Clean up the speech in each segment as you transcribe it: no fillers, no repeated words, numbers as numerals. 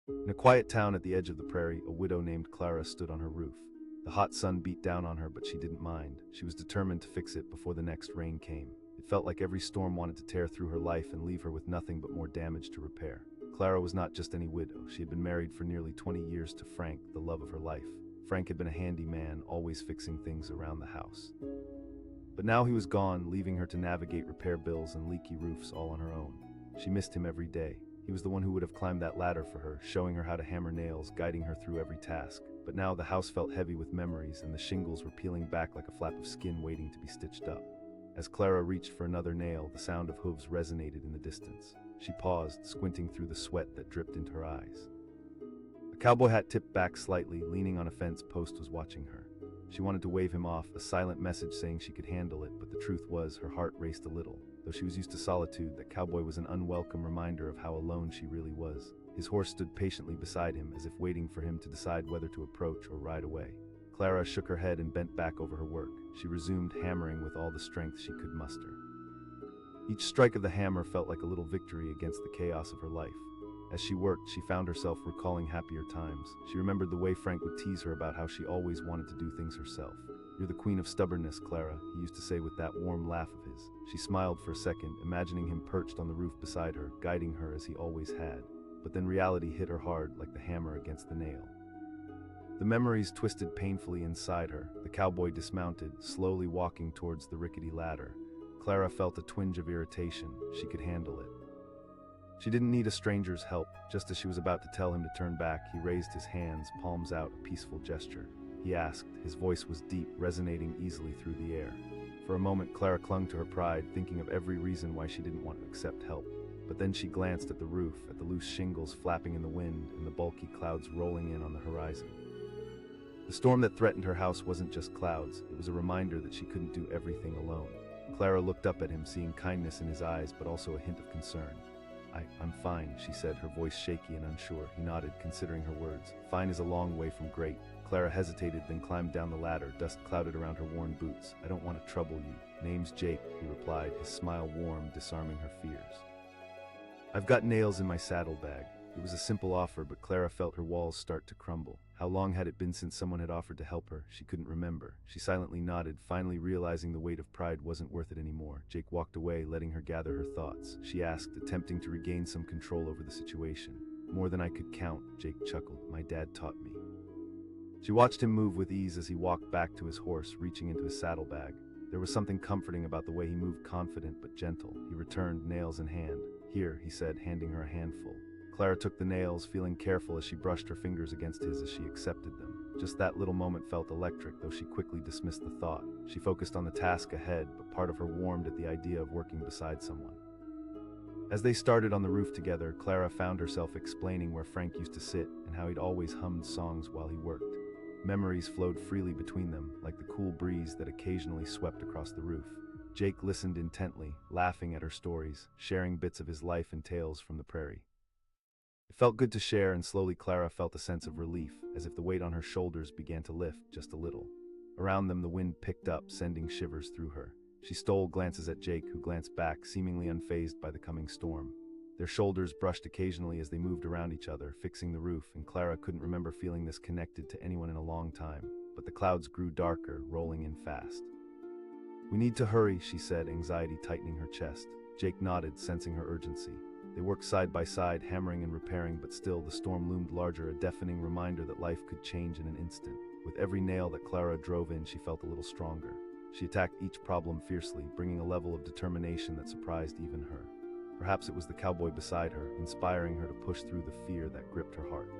In a quiet town at the edge of the prairie, a widow named Clara stood on her roof. The hot sun beat down on her, but she didn't mind. She was determined to fix it before the next rain came. It felt like every storm wanted to tear through her life and leave her with nothing but more damage to repair. Clara was not just any widow. She had been married for nearly 20 years to Frank, the love of her life. Frank had been a handy man, always fixing things around the house. But now he was gone, leaving her to navigate repair bills and leaky roofs all on her own. She missed him every day. He was the one who would have climbed that ladder for her, showing her how to hammer nails, guiding her through every task. But now the house felt heavy with memories, and the shingles were peeling back like a flap of skin waiting to be stitched up. As Clara reached for another nail, the sound of hooves resonated in the distance. She paused, squinting through the sweat that dripped into her eyes. A cowboy hat tipped back slightly, leaning on a fence post, was watching her. She wanted to wave him off, a silent message saying she could handle it, but the truth was her heart raced a little. Though she was used to solitude, that cowboy was an unwelcome reminder of how alone she really was. His horse stood patiently beside him, as if waiting for him to decide whether to approach or ride away. Clara shook her head and bent back over her work. She resumed hammering with all the strength she could muster. Each strike of the hammer felt like a little victory against the chaos of her life. As she worked, she found herself recalling happier times. She remembered the way Frank would tease her about how she always wanted to do things herself. "You're the queen of stubbornness, Clara," he used to say with that warm laugh of his. She smiled for a second, imagining him perched on the roof beside her, guiding her as he always had. But then reality hit her hard like the hammer against the nail. The memories twisted painfully inside her. The cowboy dismounted, slowly walking towards the rickety ladder. Clara felt a twinge of irritation. She could handle it. She didn't need a stranger's help. Just as she was about to tell him to turn back, he raised his hands, palms out, a peaceful gesture. He asked. His voice was deep, resonating easily through the air. For a moment, Clara clung to her pride, thinking of every reason why she didn't want to accept help. But then she glanced at the roof, at the loose shingles flapping in the wind, and the bulky clouds rolling in on the horizon. The storm that threatened her house wasn't just clouds. It was a reminder that she couldn't do everything alone. Clara looked up at him, seeing kindness in his eyes, but also a hint of concern. I'm fine," she said, her voice shaky and unsure. He nodded, considering her words. "Fine is a long way from great." Clara hesitated, then climbed down the ladder. Dust clouded around her worn boots. "I don't want to trouble you." "Name's Jake," he replied, his smile warm, disarming her fears. "I've got nails in my saddlebag." It was a simple offer, but Clara felt her walls start to crumble. How long had it been since someone had offered to help her? She couldn't remember. She silently nodded, finally realizing the weight of pride wasn't worth it anymore. Jake walked away, letting her gather her thoughts. She asked, attempting to regain some control over the situation. "More than I could count," Jake chuckled. "My dad taught me." She watched him move with ease as he walked back to his horse, reaching into his saddlebag. There was something comforting about the way he moved, confident but gentle. He returned, nails in hand. "Here," he said, handing her a handful. Clara took the nails, feeling careful as she brushed her fingers against his as she accepted them. Just that little moment felt electric, though she quickly dismissed the thought. She focused on the task ahead, but part of her warmed at the idea of working beside someone. As they started on the roof together, Clara found herself explaining where Frank used to sit and how he'd always hummed songs while he worked. Memories flowed freely between them, like the cool breeze that occasionally swept across the roof. Jake listened intently, laughing at her stories, sharing bits of his life and tales from the prairie. It felt good to share, and slowly Clara felt a sense of relief, as if the weight on her shoulders began to lift just a little. Around them, the wind picked up, sending shivers through her. She stole glances at Jake, who glanced back, seemingly unfazed by the coming storm. Their shoulders brushed occasionally as they moved around each other, fixing the roof, and Clara couldn't remember feeling this connected to anyone in a long time. But the clouds grew darker, rolling in fast. "We need to hurry," she said, anxiety tightening her chest. Jake nodded, sensing her urgency. They worked side by side, hammering and repairing, but still the storm loomed larger, a deafening reminder that life could change in an instant. With every nail that Clara drove in, she felt a little stronger. She attacked each problem fiercely, bringing a level of determination that surprised even her. Perhaps it was the cowboy beside her, inspiring her to push through the fear that gripped her heart.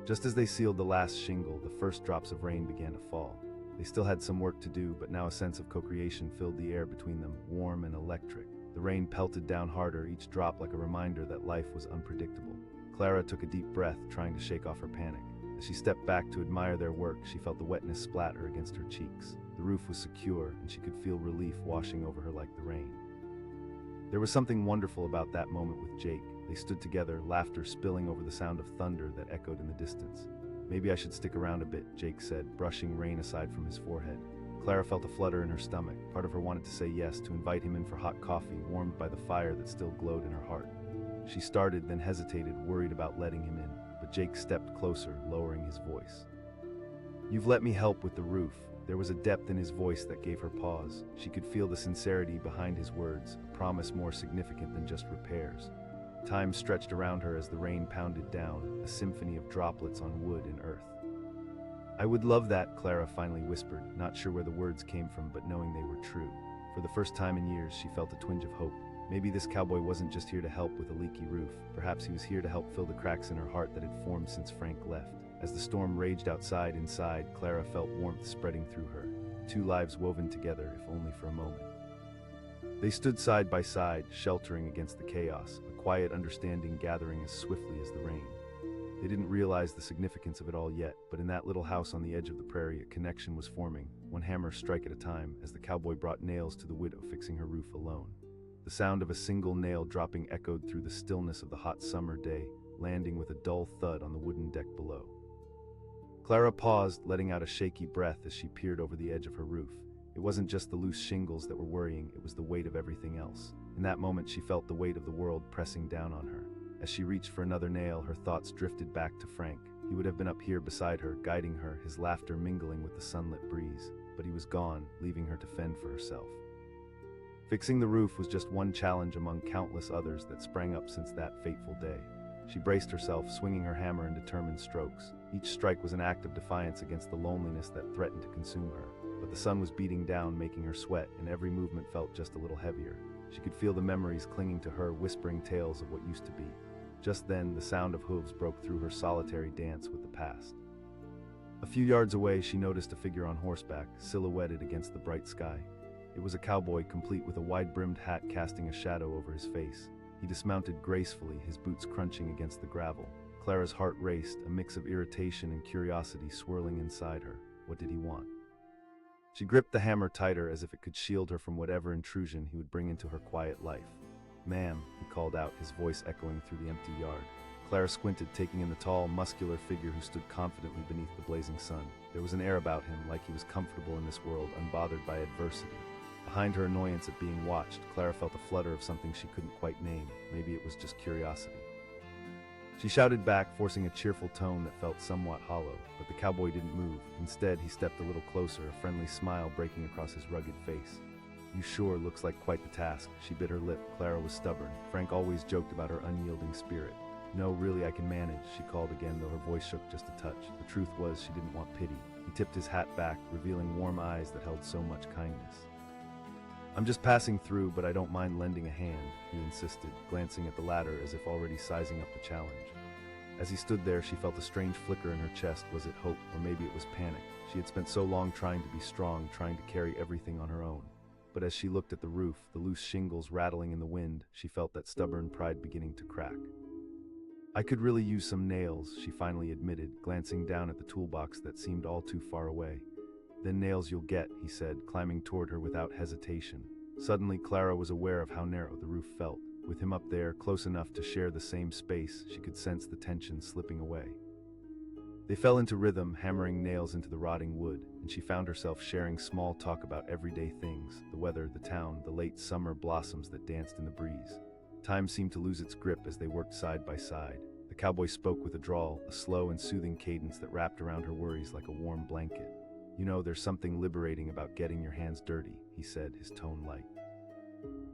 Just as they sealed the last shingle, the first drops of rain began to fall. They still had some work to do, but now a sense of co-creation filled the air between them, warm and electric. The rain pelted down harder, each drop like a reminder that life was unpredictable. Clara took a deep breath, trying to shake off her panic. As she stepped back to admire their work, she felt the wetness splatter against her cheeks. The roof was secure, and she could feel relief washing over her like the rain. There was something wonderful about that moment with Jake. They stood together, laughter spilling over the sound of thunder that echoed in the distance. "Maybe I should stick around a bit," Jake said, brushing rain aside from his forehead. Clara felt a flutter in her stomach. Part of her wanted to say yes, to invite him in for hot coffee, warmed by the fire that still glowed in her heart. She started, then hesitated, worried about letting him in. but Jake stepped closer, lowering his voice. "You've let me help with the roof." There was a depth in his voice that gave her pause. She could feel the sincerity behind his words, a promise more significant than just repairs. Time stretched around her as the rain pounded down, a symphony of droplets on wood and earth. "I would love that," Clara finally whispered, not sure where the words came from, but knowing they were true. For the first time in years, she felt a twinge of hope. Maybe this cowboy wasn't just here to help with a leaky roof. Perhaps he was here to help fill the cracks in her heart that had formed since Frank left. As the storm raged inside, Clara felt warmth spreading through her. Two lives woven together, if only for a moment. They stood side by side, sheltering against the chaos, a quiet understanding gathering as swiftly as the rain. They didn't realize the significance of it all yet, but in that little house on the edge of the prairie, a connection was forming, one hammer strike at a time, as the cowboy brought nails to the widow fixing her roof alone. The sound of a single nail dropping echoed through the stillness of the hot summer day, landing with a dull thud on the wooden deck below. Clara paused, letting out a shaky breath as she peered over the edge of her roof. It wasn't just the loose shingles that were worrying, it was the weight of everything else. In that moment, she felt the weight of the world pressing down on her. As she reached for another nail, her thoughts drifted back to Frank. He would have been up here beside her, guiding her, his laughter mingling with the sunlit breeze. But he was gone, leaving her to fend for herself. Fixing the roof was just one challenge among countless others that sprang up since that fateful day. She braced herself, swinging her hammer in determined strokes. Each strike was an act of defiance against the loneliness that threatened to consume her. But the sun was beating down, making her sweat, and every movement felt just a little heavier. She could feel the memories clinging to her, whispering tales of what used to be. Just then, the sound of hooves broke through her solitary dance with the past. A few yards away, she noticed a figure on horseback, silhouetted against the bright sky. It was a cowboy, complete with a wide-brimmed hat casting a shadow over his face. He dismounted gracefully, his boots crunching against the gravel. Clara's heart raced, a mix of irritation and curiosity swirling inside her. What did he want? She gripped the hammer tighter, as if it could shield her from whatever intrusion he would bring into her quiet life. "Ma'am," he called out, his voice echoing through the empty yard. Clara squinted, taking in the tall, muscular figure who stood confidently beneath the blazing sun. There was an air about him, like he was comfortable in this world, unbothered by adversity. Behind her annoyance at being watched, Clara felt a flutter of something she couldn't quite name. Maybe it was just curiosity. She shouted back, forcing a cheerful tone that felt somewhat hollow, but the cowboy didn't move. Instead, he stepped a little closer, a friendly smile breaking across his rugged face. "You sure looks like quite the task." She bit her lip. Clara was stubborn. Frank always joked about her unyielding spirit. "No, really, I can manage," she called again, though her voice shook just a touch. The truth was, she didn't want pity. He tipped his hat back, revealing warm eyes that held so much kindness. "I'm just passing through, but I don't mind lending a hand," he insisted, glancing at the latter as if already sizing up the challenge. As he stood there, she felt a strange flicker in her chest. Was it hope, or maybe it was panic? She had spent so long trying to be strong, trying to carry everything on her own. But as she looked at the roof, the loose shingles rattling in the wind, she felt that stubborn pride beginning to crack. "I could really use some nails," she finally admitted, glancing down at the toolbox that seemed all too far away. "Then nails you'll get," he said, climbing toward her without hesitation. Suddenly, Clara was aware of how narrow the roof felt. With him up there, close enough to share the same space, she could sense the tension slipping away. They fell into rhythm, hammering nails into the rotting wood, and she found herself sharing small talk about everyday things, the weather, the town, the late summer blossoms that danced in the breeze. Time seemed to lose its grip as they worked side by side. The cowboy spoke with a drawl, a slow and soothing cadence that wrapped around her worries like a warm blanket. "You know, there's something liberating about getting your hands dirty," he said, his tone light.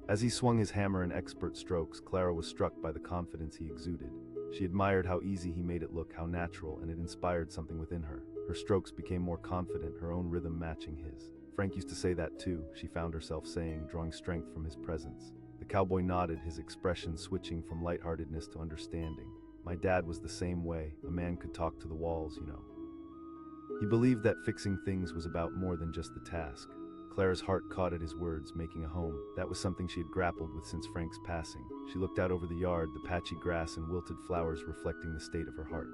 As he swung his hammer in expert strokes, Clara was struck by the confidence he exuded. She admired how easy he made it look, how natural, and it inspired something within her. Her strokes became more confident, her own rhythm matching his. "Frank used to say that too," she found herself saying, drawing strength from his presence. The cowboy nodded, his expression switching from lightheartedness to understanding. "My dad was the same way. A man could talk to the walls, you know." He believed that fixing things was about more than just the task. Clara's heart caught at his words, making a home. That was something she had grappled with since Frank's passing. She looked out over the yard, the patchy grass and wilted flowers reflecting the state of her heart.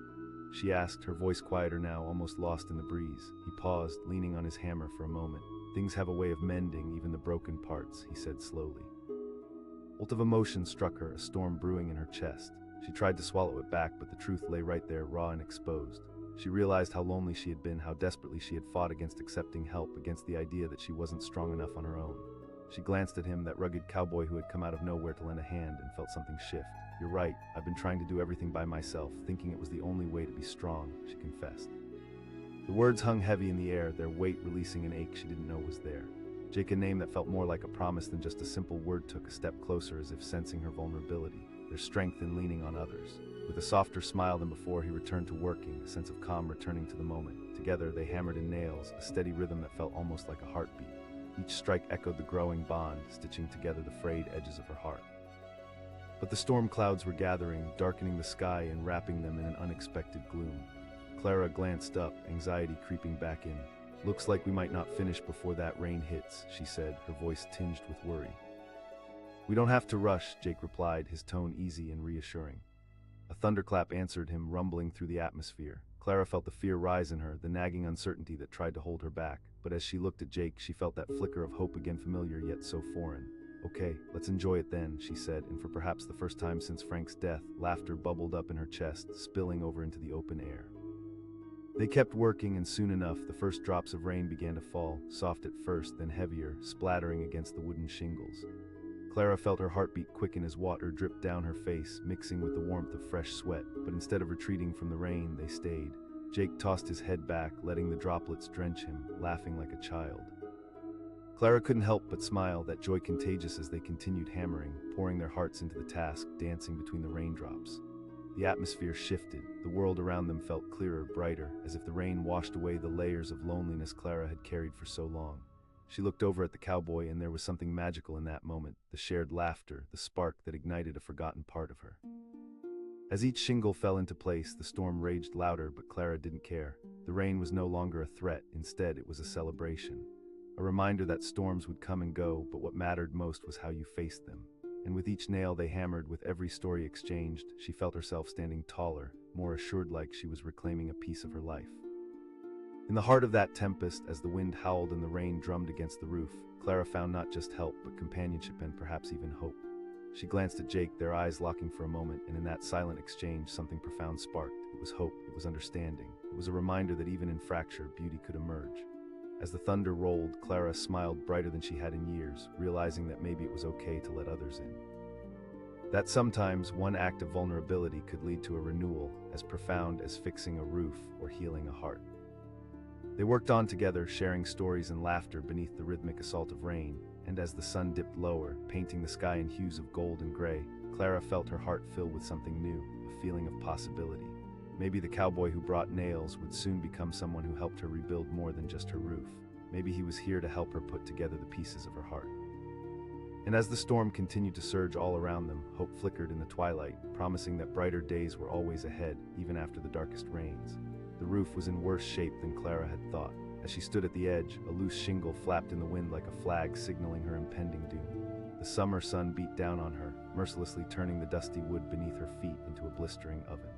She asked, her voice quieter now, almost lost in the breeze. He paused, leaning on his hammer for a moment. "Things have a way of mending, even the broken parts," he said slowly. A bolt of emotion struck her, a storm brewing in her chest. She tried to swallow it back, but the truth lay right there, raw and exposed. She realized how lonely she had been, how desperately she had fought against accepting help, against the idea that she wasn't strong enough on her own. She glanced at him, that rugged cowboy who had come out of nowhere to lend a hand, and felt something shift. "You're right, I've been trying to do everything by myself, thinking it was the only way to be strong," she confessed. The words hung heavy in the air, their weight releasing an ache she didn't know was there. Jake, a name that felt more like a promise than just a simple word, took a step closer as if sensing her vulnerability, their strength in leaning on others. With a softer smile than before, he returned to working, a sense of calm returning to the moment. Together, they hammered in nails, a steady rhythm that felt almost like a heartbeat. Each strike echoed the growing bond, stitching together the frayed edges of her heart. But the storm clouds were gathering, darkening the sky and wrapping them in an unexpected gloom. Clara glanced up, anxiety creeping back in. "Looks like we might not finish before that rain hits," she said, her voice tinged with worry. "We don't have to rush," Jake replied, his tone easy and reassuring. A thunderclap answered him, rumbling through the atmosphere. Clara felt the fear rise in her, the nagging uncertainty that tried to hold her back. But as she looked at Jake, she felt that flicker of hope again, familiar yet so foreign. "Okay, let's enjoy it then," she said, and for perhaps the first time since Frank's death, laughter bubbled up in her chest, spilling over into the open air. They kept working, and soon enough, the first drops of rain began to fall, soft at first, then heavier, splattering against the wooden shingles. Clara felt her heartbeat quicken as water dripped down her face, mixing with the warmth of fresh sweat, but instead of retreating from the rain, they stayed. Jake tossed his head back, letting the droplets drench him, laughing like a child. Clara couldn't help but smile, that joy contagious as they continued hammering, pouring their hearts into the task, dancing between the raindrops. The atmosphere shifted, the world around them felt clearer, brighter, as if the rain washed away the layers of loneliness Clara had carried for so long. She looked over at the cowboy, and there was something magical in that moment, the shared laughter, the spark that ignited a forgotten part of her. As each shingle fell into place, the storm raged louder, but Clara didn't care. The rain was no longer a threat, instead it was a celebration. A reminder that storms would come and go, but what mattered most was how you faced them. And with each nail they hammered, with every story exchanged, she felt herself standing taller, more assured, like she was reclaiming a piece of her life. In the heart of that tempest, as the wind howled and the rain drummed against the roof, Clara found not just help, but companionship and perhaps even hope. She glanced at Jake, their eyes locking for a moment, and in that silent exchange something profound sparked. It was hope, it was understanding, it was a reminder that even in fracture, beauty could emerge. As the thunder rolled, Clara smiled brighter than she had in years, realizing that maybe it was okay to let others in. That sometimes one act of vulnerability could lead to a renewal as profound as fixing a roof or healing a heart. They worked on together, sharing stories and laughter beneath the rhythmic assault of rain, and as the sun dipped lower, painting the sky in hues of gold and gray, Clara felt her heart fill with something new, a feeling of possibility. Maybe the cowboy who brought nails would soon become someone who helped her rebuild more than just her roof. Maybe he was here to help her put together the pieces of her heart. And as the storm continued to surge all around them, hope flickered in the twilight, promising that brighter days were always ahead, even after the darkest rains. The roof was in worse shape than Clara had thought. As she stood at the edge, a loose shingle flapped in the wind like a flag signaling her impending doom. The summer sun beat down on her, mercilessly turning the dusty wood beneath her feet into a blistering oven.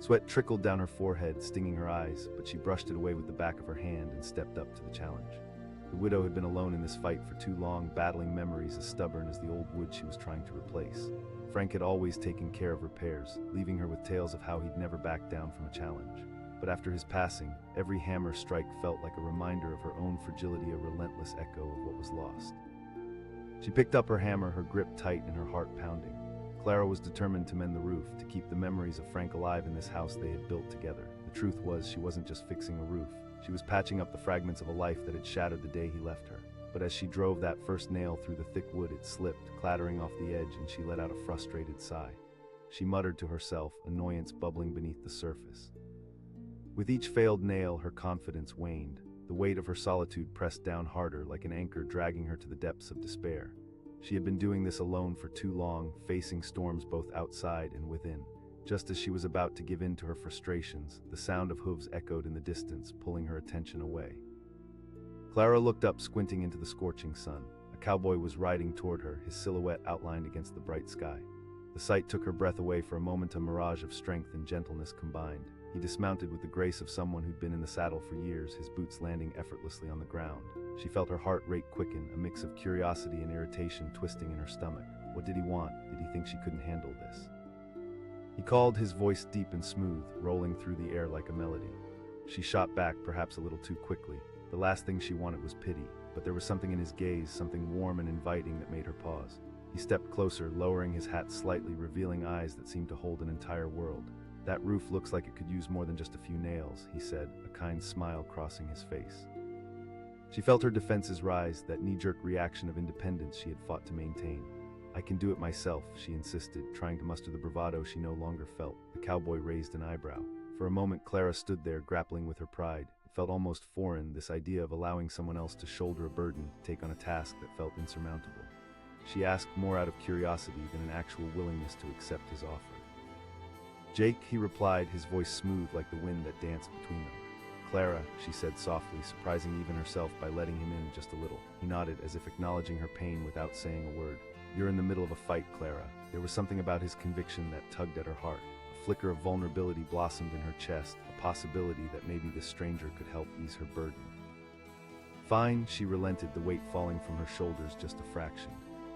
Sweat trickled down her forehead, stinging her eyes, but she brushed it away with the back of her hand and stepped up to the challenge. The widow had been alone in this fight for too long, battling memories as stubborn as the old wood she was trying to replace. Frank had always taken care of repairs, leaving her with tales of how he'd never backed down from a challenge. But after his passing, every hammer strike felt like a reminder of her own fragility, a relentless echo of what was lost. She picked up her hammer, her grip tight and her heart pounding. Clara was determined to mend the roof, to keep the memories of Frank alive in this house they had built together. The truth was, she wasn't just fixing a roof. She was patching up the fragments of a life that had shattered the day he left her. But as she drove that first nail through the thick wood, it slipped, clattering off the edge, and she let out a frustrated sigh. She muttered to herself, annoyance bubbling beneath the surface. With each failed nail, her confidence waned. The weight of her solitude pressed down harder, like an anchor dragging her to the depths of despair. She had been doing this alone for too long, facing storms both outside and within. Just as she was about to give in to her frustrations, the sound of hooves echoed in the distance, pulling her attention away. Clara looked up, squinting into the scorching sun. A cowboy was riding toward her, his silhouette outlined against the bright sky. The sight took her breath away for a moment, a mirage of strength and gentleness combined. He dismounted with the grace of someone who'd been in the saddle for years, his boots landing effortlessly on the ground. She felt her heart rate quicken, a mix of curiosity and irritation twisting in her stomach. What did he want? Did he think she couldn't handle this? He called, his voice deep and smooth, rolling through the air like a melody. She shot back, perhaps a little too quickly. The last thing she wanted was pity, but there was something in his gaze, something warm and inviting that made her pause. He stepped closer, lowering his hat slightly, revealing eyes that seemed to hold an entire world. "That roof looks like it could use more than just a few nails," he said, a kind smile crossing his face. She felt her defenses rise, that knee-jerk reaction of independence she had fought to maintain. "I can do it myself," she insisted, trying to muster the bravado she no longer felt. The cowboy raised an eyebrow. For a moment, Clara stood there, grappling with her pride. It felt almost foreign, this idea of allowing someone else to shoulder a burden, to take on a task that felt insurmountable. She asked more out of curiosity than an actual willingness to accept his offer. "Jake," he replied, his voice smooth like the wind that danced between them. "Clara," she said softly, surprising even herself by letting him in just a little. He nodded, as if acknowledging her pain without saying a word. "You're in the middle of a fight, Clara." There was something about his conviction that tugged at her heart. A flicker of vulnerability blossomed in her chest, a possibility that maybe this stranger could help ease her burden. "Fine," she relented, the weight falling from her shoulders just a fraction.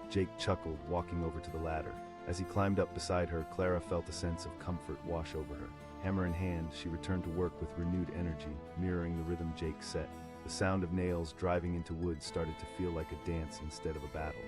Jake chuckled, walking over to the ladder. As he climbed up beside her, Clara felt a sense of comfort wash over her. Hammer in hand, she returned to work with renewed energy, mirroring the rhythm Jake set. The sound of nails driving into wood started to feel like a dance instead of a battle.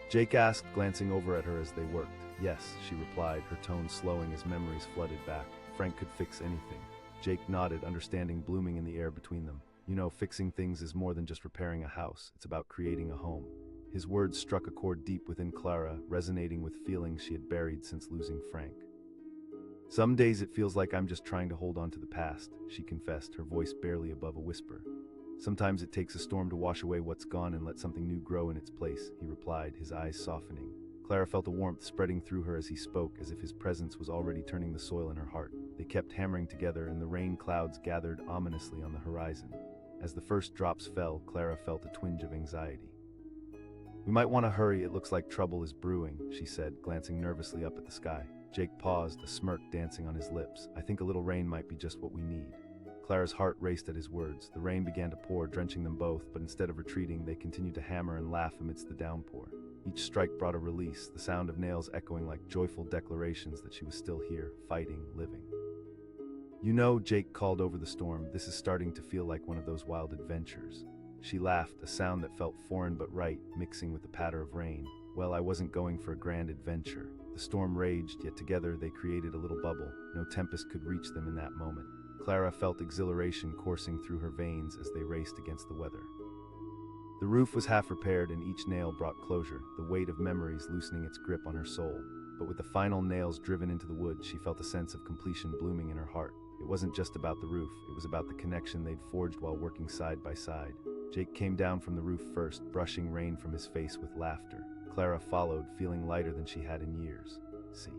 Jake asked, glancing over at her as they worked. "Yes," she replied, her tone slowing as memories flooded back. "Frank could fix anything." Jake nodded, understanding blooming in the air between them. "You know, fixing things is more than just repairing a house. It's about creating a home." His words struck a chord deep within Clara, resonating with feelings she had buried since losing Frank. "Some days it feels like I'm just trying to hold on to the past," she confessed, her voice barely above a whisper. "Sometimes it takes a storm to wash away what's gone and let something new grow in its place," he replied, his eyes softening. Clara felt a warmth spreading through her as he spoke, as if his presence was already turning the soil in her heart. They kept hammering together, and the rain clouds gathered ominously on the horizon. As the first drops fell, Clara felt a twinge of anxiety. "We might want to hurry, it looks like trouble is brewing," she said, glancing nervously up at the sky. Jake paused, a smirk dancing on his lips. "I think a little rain might be just what we need." Clara's heart raced at his words. The rain began to pour, drenching them both, but instead of retreating, they continued to hammer and laugh amidst the downpour. Each strike brought a release, the sound of nails echoing like joyful declarations that she was still here, fighting, living. "You know," Jake called over the storm, "this is starting to feel like one of those wild adventures." She laughed, a sound that felt foreign but right, mixing with the patter of rain. "Well, I wasn't going for a grand adventure." The storm raged, yet together they created a little bubble. No tempest could reach them in that moment. Clara felt exhilaration coursing through her veins as they raced against the weather. The roof was half repaired, and each nail brought closure, the weight of memories loosening its grip on her soul. But with the final nails driven into the wood, she felt a sense of completion blooming in her heart. It wasn't just about the roof, it was about the connection they'd forged while working side by side. Jake came down from the roof first, brushing rain from his face with laughter. Clara followed, feeling lighter than she had in years. "See,"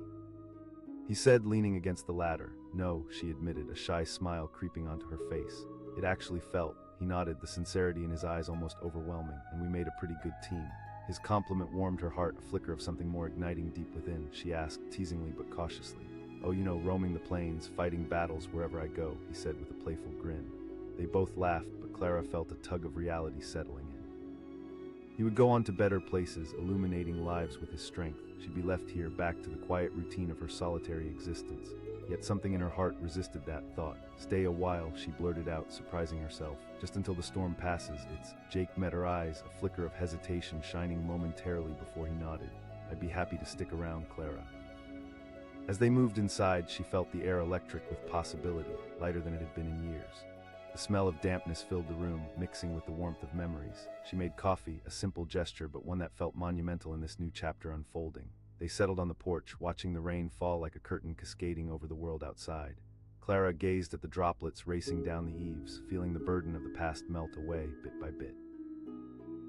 he said, leaning against the ladder. "No," she admitted, a shy smile creeping onto her face. "It actually felt," he nodded, the sincerity in his eyes almost overwhelming, "and we made a pretty good team." His compliment warmed her heart, a flicker of something more igniting deep within. She asked, teasingly but cautiously. "Oh, you know, roaming the plains, fighting battles wherever I go," he said with a playful grin. They both laughed, but Clara felt a tug of reality settling in. He would go on to better places, illuminating lives with his strength. She'd be left here, back to the quiet routine of her solitary existence. Yet something in her heart resisted that thought. "Stay a while," she blurted out, surprising herself. "Just until the storm passes, it's—" Jake met her eyes, a flicker of hesitation shining momentarily before he nodded. "I'd be happy to stick around, Clara." As they moved inside, she felt the air electric with possibility, lighter than it had been in years. The smell of dampness filled the room, mixing with the warmth of memories. She made coffee, a simple gesture, but one that felt monumental in this new chapter unfolding. They settled on the porch, watching the rain fall like a curtain cascading over the world outside. Clara gazed at the droplets racing down the eaves, feeling the burden of the past melt away, bit by bit.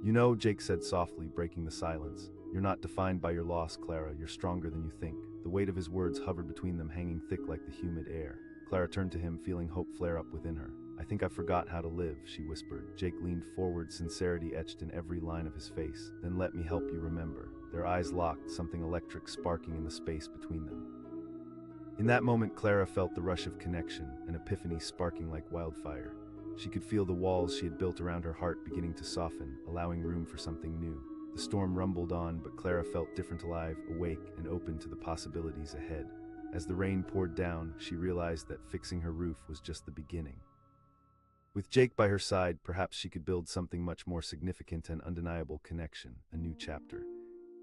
"You know," Jake said softly, breaking the silence, "you're not defined by your loss, Clara. You're stronger than you think." The weight of his words hovered between them, hanging thick like the humid air. Clara turned to him, feeling hope flare up within her. "I think I forgot how to live," she whispered. Jake leaned forward, sincerity etched in every line of his face. "Then let me help you remember." Their eyes locked, something electric sparking in the space between them. In that moment, Clara felt the rush of connection, an epiphany sparking like wildfire. She could feel the walls she had built around her heart beginning to soften, allowing room for something new. The storm rumbled on, but Clara felt different, alive, awake, and open to the possibilities ahead. As the rain poured down, she realized that fixing her roof was just the beginning. With Jake by her side, perhaps she could build something much more significant, an undeniable connection, a new chapter.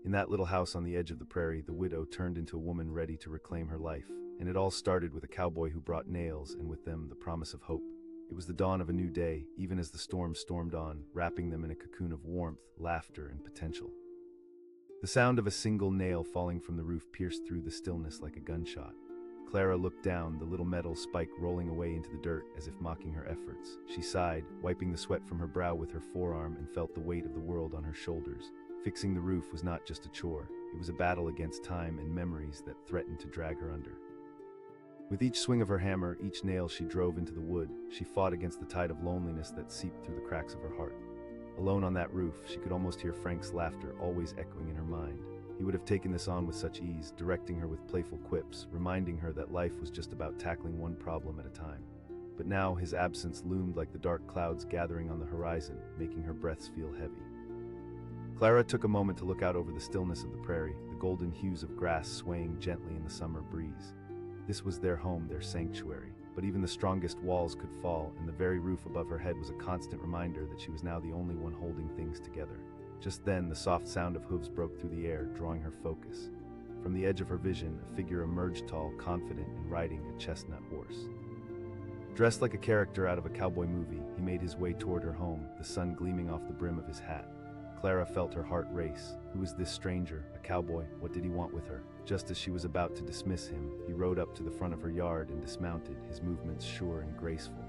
In that little house on the edge of the prairie, the widow turned into a woman ready to reclaim her life. And it all started with a cowboy who brought nails, and with them the promise of hope. It was the dawn of a new day, even as the storm stormed on, wrapping them in a cocoon of warmth, laughter, and potential. The sound of a single nail falling from the roof pierced through the stillness like a gunshot. Clara looked down, the little metal spike rolling away into the dirt as if mocking her efforts. She sighed, wiping the sweat from her brow with her forearm, and felt the weight of the world on her shoulders. Fixing the roof was not just a chore, it was a battle against time and memories that threatened to drag her under. With each swing of her hammer, each nail she drove into the wood, she fought against the tide of loneliness that seeped through the cracks of her heart. Alone on that roof, she could almost hear Frank's laughter always echoing in her mind. He would have taken this on with such ease, directing her with playful quips, reminding her that life was just about tackling one problem at a time. But now his absence loomed like the dark clouds gathering on the horizon, making her breaths feel heavy. Clara took a moment to look out over the stillness of the prairie, the golden hues of grass swaying gently in the summer breeze. This was their home, their sanctuary, but even the strongest walls could fall, and the very roof above her head was a constant reminder that she was now the only one holding things together. Just then, the soft sound of hooves broke through the air, drawing her focus. From the edge of her vision, a figure emerged, tall, confident, and riding a chestnut horse. Dressed like a character out of a cowboy movie, he made his way toward her home, the sun gleaming off the brim of his hat. Clara felt her heart race. Who was this stranger? A cowboy? What did he want with her? Just as she was about to dismiss him, he rode up to the front of her yard and dismounted, his movements sure and graceful.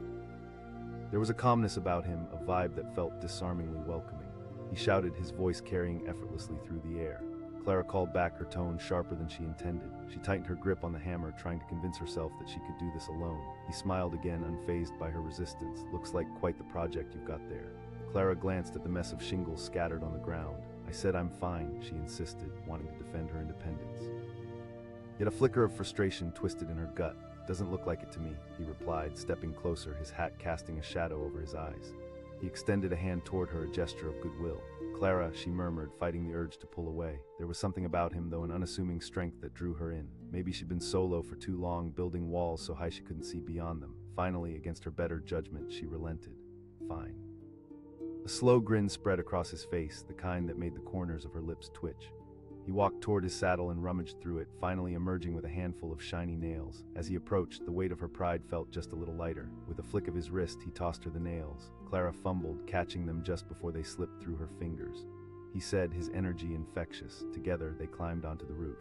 There was a calmness about him, a vibe that felt disarmingly welcoming. He shouted, his voice carrying effortlessly through the air. Clara called back, her tone sharper than she intended. She tightened her grip on the hammer, trying to convince herself that she could do this alone. He smiled again, unfazed by her resistance. Looks like quite the project you've got there. Clara glanced at the mess of shingles scattered on the ground. I said I'm fine, she insisted, wanting to defend her independence. Yet a flicker of frustration twisted in her gut. Doesn't look like it to me, he replied, stepping closer, his hat casting a shadow over his eyes. He extended a hand toward her, a gesture of goodwill. Clara, she murmured, fighting the urge to pull away. There was something about him, though, an unassuming strength that drew her in. Maybe she'd been solo for too long, building walls so high she couldn't see beyond them. Finally, against her better judgment, she relented. Fine. A slow grin spread across his face, the kind that made the corners of her lips twitch. He walked toward his saddle and rummaged through it, finally emerging with a handful of shiny nails. As he approached, the weight of her pride felt just a little lighter. With a flick of his wrist, he tossed her the nails. Clara fumbled, catching them just before they slipped through her fingers. He said, his energy infectious. Together, they climbed onto the roof.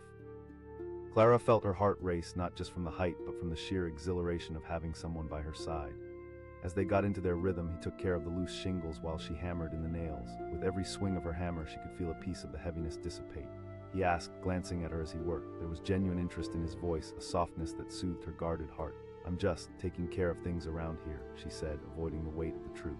Clara felt her heart race, not just from the height, but from the sheer exhilaration of having someone by her side. As they got into their rhythm, he took care of the loose shingles while she hammered in the nails. With every swing of her hammer, she could feel a piece of the heaviness dissipate. He asked, glancing at her as he worked. There was genuine interest in his voice, a softness that soothed her guarded heart. I'm just taking care of things around here, she said, avoiding the weight of the truth.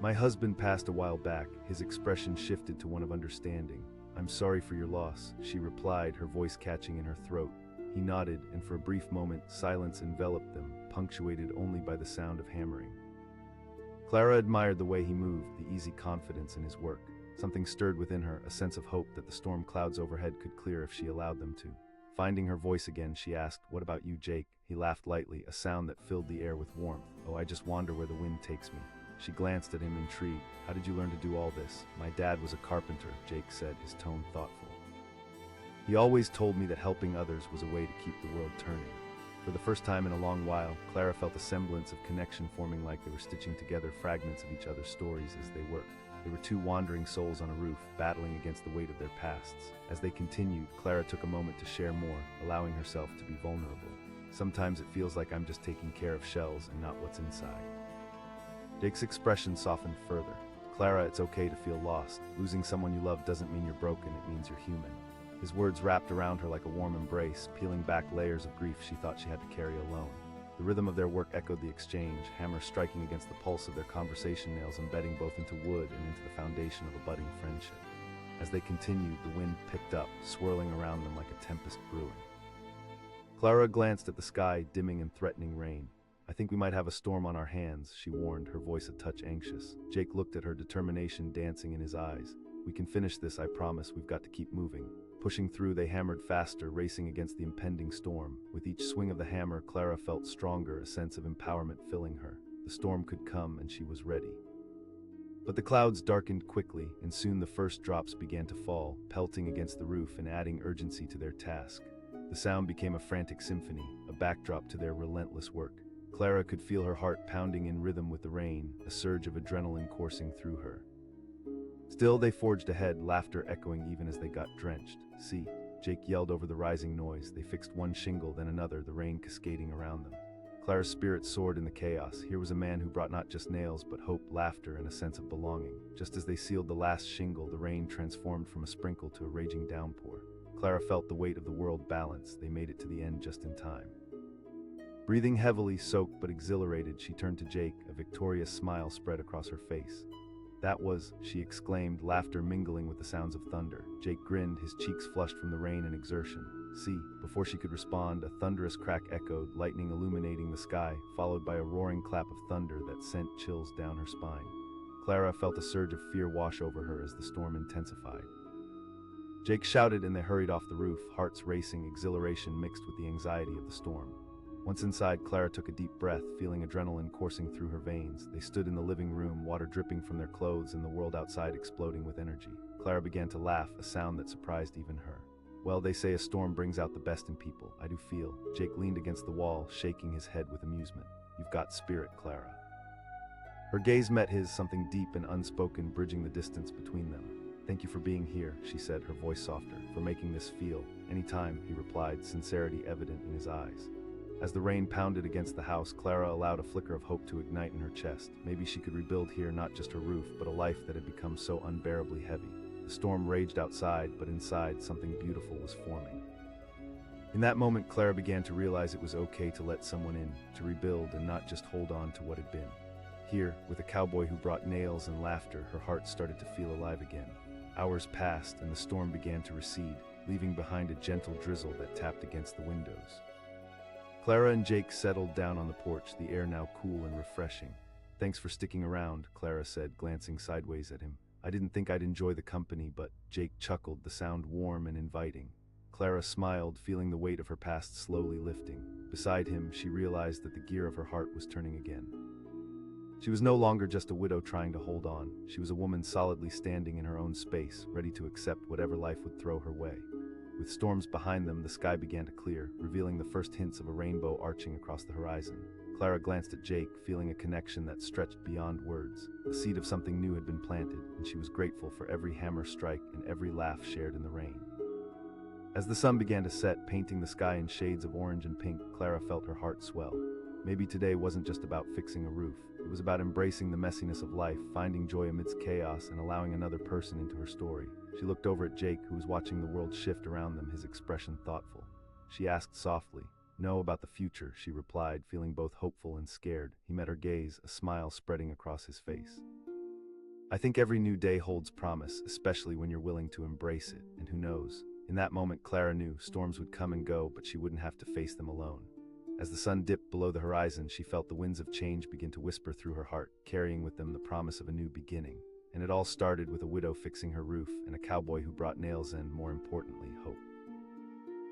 My husband passed a while back. His expression shifted to one of understanding. I'm sorry for your loss, she replied, her voice catching in her throat. He nodded, and for a brief moment, silence enveloped them, punctuated only by the sound of hammering. Clara admired the way he moved, the easy confidence in his work. Something stirred within her, a sense of hope that the storm clouds overhead could clear if she allowed them to. Finding her voice again, she asked, what about you, Jake? He laughed lightly, a sound that filled the air with warmth. Oh, I just wander where the wind takes me. She glanced at him, intrigued. How did you learn to do all this? My dad was a carpenter, Jake said, his tone thoughtful. He always told me that helping others was a way to keep the world turning. For the first time in a long while, Clara felt a semblance of connection forming, like they were stitching together fragments of each other's stories as they worked. They were two wandering souls on a roof, battling against the weight of their pasts. As they continued, Clara took a moment to share more, allowing herself to be vulnerable. Sometimes it feels like I'm just taking care of shells and not what's inside. Jake's expression softened further. Clara, it's okay to feel lost. Losing someone you love doesn't mean you're broken, it means you're human. His words wrapped around her like a warm embrace, peeling back layers of grief she thought she had to carry alone. The rhythm of their work echoed the exchange, hammers striking against the pulse of their conversation, nails embedding both into wood and into the foundation of a budding friendship. As they continued, the wind picked up, swirling around them like a tempest brewing. Clara glanced at the sky, dimming in threatening rain. I think we might have a storm on our hands, she warned, her voice a touch anxious. Jake looked at her, determination dancing in his eyes. We can finish this, I promise. We've got to keep moving. Pushing through, they hammered faster, racing against the impending storm. With each swing of the hammer, Clara felt stronger, a sense of empowerment filling her. The storm could come, and she was ready. But the clouds darkened quickly, and soon the first drops began to fall, pelting against the roof and adding urgency to their task. The sound became a frantic symphony, a backdrop to their relentless work. Clara could feel her heart pounding in rhythm with the rain, a surge of adrenaline coursing through her. Still, they forged ahead, laughter echoing even as they got drenched. "See," Jake yelled over the rising noise. They fixed one shingle, then another, the rain cascading around them. Clara's spirit soared in the chaos. Here was a man who brought not just nails, but hope, laughter, and a sense of belonging. Just as they sealed the last shingle, the rain transformed from a sprinkle to a raging downpour. Clara felt the weight of the world balance. They made it to the end just in time. Breathing heavily, soaked but exhilarated, she turned to Jake, a victorious smile spread across her face. "That was," she exclaimed, laughter mingling with the sounds of thunder. Jake grinned, his cheeks flushed from the rain and exertion. "See," before she could respond, a thunderous crack echoed, lightning illuminating the sky, followed by a roaring clap of thunder that sent chills down her spine. Clara felt a surge of fear wash over her as the storm intensified. Jake shouted and they hurried off the roof, hearts racing, exhilaration mixed with the anxiety of the storm. Once inside, Clara took a deep breath, feeling adrenaline coursing through her veins. They stood in the living room, water dripping from their clothes and the world outside exploding with energy. Clara began to laugh, a sound that surprised even her. "Well, they say a storm brings out the best in people. I do feel." Jake leaned against the wall, shaking his head with amusement. "You've got spirit, Clara." Her gaze met his, something deep and unspoken bridging the distance between them. "Thank you for being here," she said, her voice softer, "for making this feel." "Anytime," he replied, sincerity evident in his eyes. As the rain pounded against the house, Clara allowed a flicker of hope to ignite in her chest. Maybe she could rebuild here not just her roof, but a life that had become so unbearably heavy. The storm raged outside, but inside, something beautiful was forming. In that moment, Clara began to realize it was okay to let someone in, to rebuild and not just hold on to what had been. Here, with a cowboy who brought nails and laughter, her heart started to feel alive again. Hours passed, and the storm began to recede, leaving behind a gentle drizzle that tapped against the windows. Clara and Jake settled down on the porch, the air now cool and refreshing. "Thanks for sticking around," Clara said, glancing sideways at him. "I didn't think I'd enjoy the company, but—" Jake chuckled, the sound warm and inviting. Clara smiled, feeling the weight of her past slowly lifting. Beside him, she realized that the gear of her heart was turning again. She was no longer just a widow trying to hold on. She was a woman solidly standing in her own space, ready to accept whatever life would throw her way. With storms behind them, the sky began to clear, revealing the first hints of a rainbow arching across the horizon. Clara glanced at Jake, feeling a connection that stretched beyond words. The seed of something new had been planted, and she was grateful for every hammer strike and every laugh shared in the rain. As the sun began to set, painting the sky in shades of orange and pink, Clara felt her heart swell. Maybe today wasn't just about fixing a roof. It was about embracing the messiness of life, finding joy amidst chaos, and allowing another person into her story. She looked over at Jake, who was watching the world shift around them, his expression thoughtful. She asked softly, "No, about the future," she replied, feeling both hopeful and scared. He met her gaze, a smile spreading across his face. "I think every new day holds promise, especially when you're willing to embrace it, and who knows?" In that moment, Clara knew storms would come and go, but she wouldn't have to face them alone. As the sun dipped below the horizon, she felt the winds of change begin to whisper through her heart, carrying with them the promise of a new beginning. And it all started with a widow fixing her roof and a cowboy who brought nails and, more importantly, hope.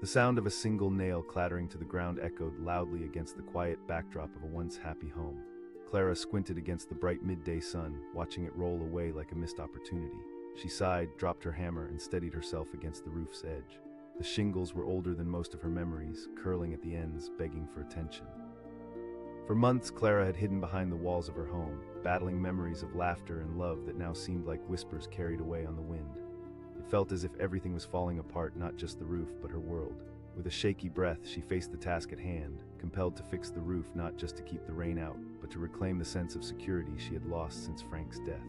The sound of a single nail clattering to the ground echoed loudly against the quiet backdrop of a once happy home. Clara squinted against the bright midday sun, watching it roll away like a missed opportunity. She sighed, dropped her hammer, and steadied herself against the roof's edge. The shingles were older than most of her memories, curling at the ends, begging for attention. For months, Clara had hidden behind the walls of her home, battling memories of laughter and love that now seemed like whispers carried away on the wind. It felt as if everything was falling apart, not just the roof, but her world. With a shaky breath, she faced the task at hand, compelled to fix the roof not just to keep the rain out, but to reclaim the sense of security she had lost since Frank's death.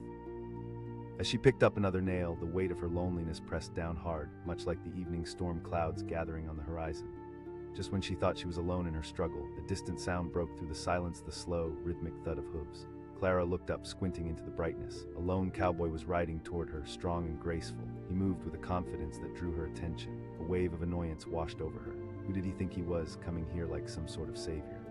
As she picked up another nail, the weight of her loneliness pressed down hard, much like the evening storm clouds gathering on the horizon. Just when she thought she was alone in her struggle, a distant sound broke through the silence, the slow, rhythmic thud of hooves. Clara looked up, squinting into the brightness. A lone cowboy was riding toward her, strong and graceful. He moved with a confidence that drew her attention. A wave of annoyance washed over her. Who did he think he was, coming here like some sort of savior?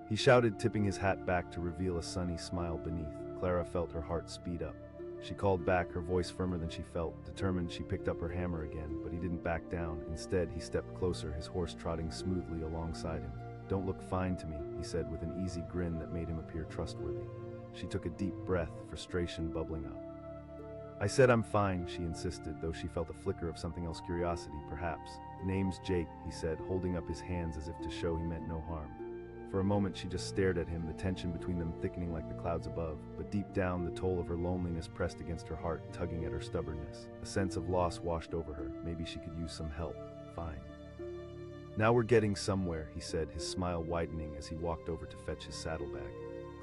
He shouted, tipping his hat back to reveal a sunny smile beneath. Clara felt her heart speed up. She called back, her voice firmer than she felt. Determined, she picked up her hammer again, but he didn't back down. Instead, he stepped closer, his horse trotting smoothly alongside him. "Don't look fine to me," he said with an easy grin that made him appear trustworthy. She took a deep breath, frustration bubbling up. I said I'm fine, she insisted, though she felt a flicker of something else, curiosity, perhaps. Name's Jake, he said, holding up his hands as if to show he meant no harm. For a moment she just stared at him, the tension between them thickening like the clouds above, but deep down the toll of her loneliness pressed against her heart, tugging at her stubbornness. A sense of loss washed over her. Maybe she could use some help. Fine. Now we're getting somewhere, he said, his smile widening as he walked over to fetch his saddlebag.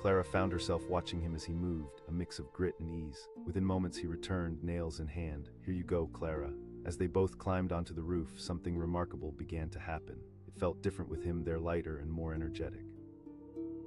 Clara found herself watching him as he moved, a mix of grit and ease. Within moments he returned, nails in hand. Here you go, Clara. As they both climbed onto the roof, something remarkable began to happen. It felt different with him there, lighter and more energetic.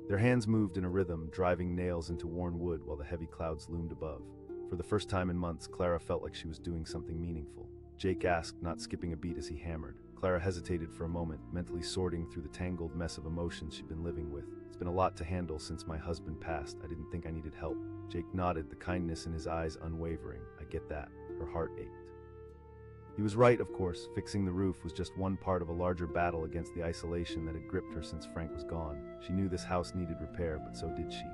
Their hands moved in a rhythm, driving nails into worn wood while the heavy clouds loomed above. For the first time in months, Clara felt like she was doing something meaningful. Jake asked, not skipping a beat as he hammered. Clara hesitated for a moment, mentally sorting through the tangled mess of emotions she'd been living with. It's been a lot to handle since my husband passed. I didn't think I needed help. Jake nodded, the kindness in his eyes unwavering. I get that. Her heart ached. He was right, of course. Fixing the roof was just one part of a larger battle against the isolation that had gripped her since Frank was gone. She knew this house needed repair, but so did she.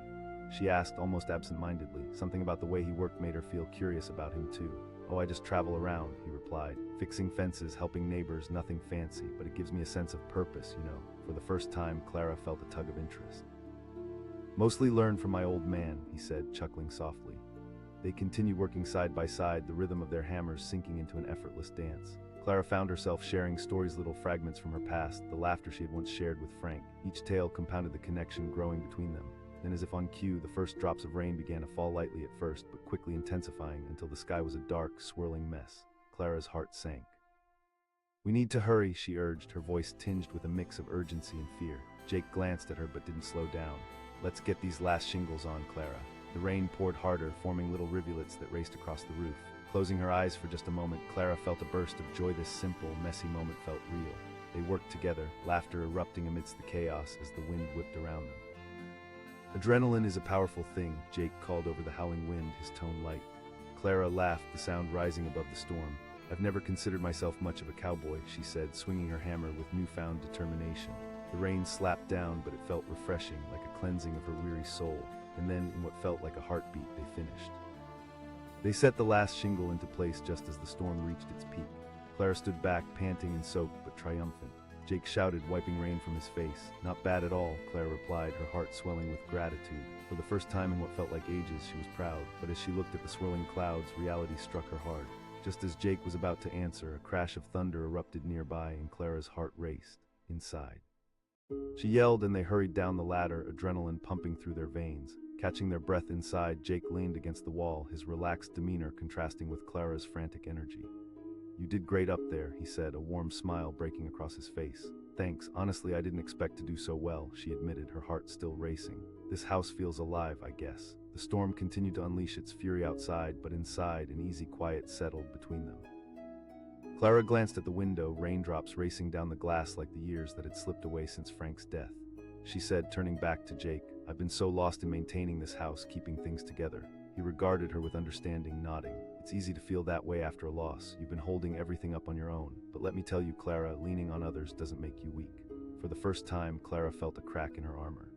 She asked, almost absent-mindedly. Something about the way he worked made her feel curious about him, too. Oh, I just travel around, he replied. Fixing fences, helping neighbors, nothing fancy, but it gives me a sense of purpose, you know. For the first time, Clara felt a tug of interest. Mostly learned from my old man, he said, chuckling softly. They continued working side by side, the rhythm of their hammers sinking into an effortless dance. Clara found herself sharing stories, little fragments from her past, the laughter she had once shared with Frank. Each tale compounded the connection growing between them. Then, as if on cue, the first drops of rain began to fall lightly at first, but quickly intensifying until the sky was a dark, swirling mess. Clara's heart sank. We need to hurry, she urged, her voice tinged with a mix of urgency and fear. Jake glanced at her but didn't slow down. Let's get these last shingles on, Clara. The rain poured harder, forming little rivulets that raced across the roof. Closing her eyes for just a moment, Clara felt a burst of joy. This simple, messy moment felt real. They worked together, laughter erupting amidst the chaos as the wind whipped around them. Adrenaline is a powerful thing, Jake called over the howling wind, his tone light. Clara laughed, the sound rising above the storm. I've never considered myself much of a cowboy, she said, swinging her hammer with newfound determination. The rain slapped down, but it felt refreshing, like a cleansing of her weary soul. And then, in what felt like a heartbeat, they finished. They set the last shingle into place just as the storm reached its peak. Clara stood back, panting and soaked, but triumphant. Jake shouted, wiping rain from his face. Not bad at all, Clara replied, her heart swelling with gratitude. For the first time in what felt like ages, she was proud. But as she looked at the swirling clouds, reality struck her hard. Just as Jake was about to answer, a crash of thunder erupted nearby, and Clara's heart raced. Inside. She yelled, and they hurried down the ladder, adrenaline pumping through their veins. Catching their breath inside, Jake leaned against the wall, his relaxed demeanor contrasting with Clara's frantic energy. You did great up there, he said, a warm smile breaking across his face. Thanks, honestly I didn't expect to do so well, she admitted, her heart still racing. This house feels alive, I guess. The storm continued to unleash its fury outside, but inside, an easy quiet settled between them. Clara glanced at the window, raindrops racing down the glass like the years that had slipped away since Frank's death. She said, turning back to Jake, I've been so lost in maintaining this house, keeping things together. He regarded her with understanding, nodding. It's easy to feel that way after a loss. You've been holding everything up on your own. But let me tell you, Clara, leaning on others doesn't make you weak. For the first time, Clara felt a crack in her armor.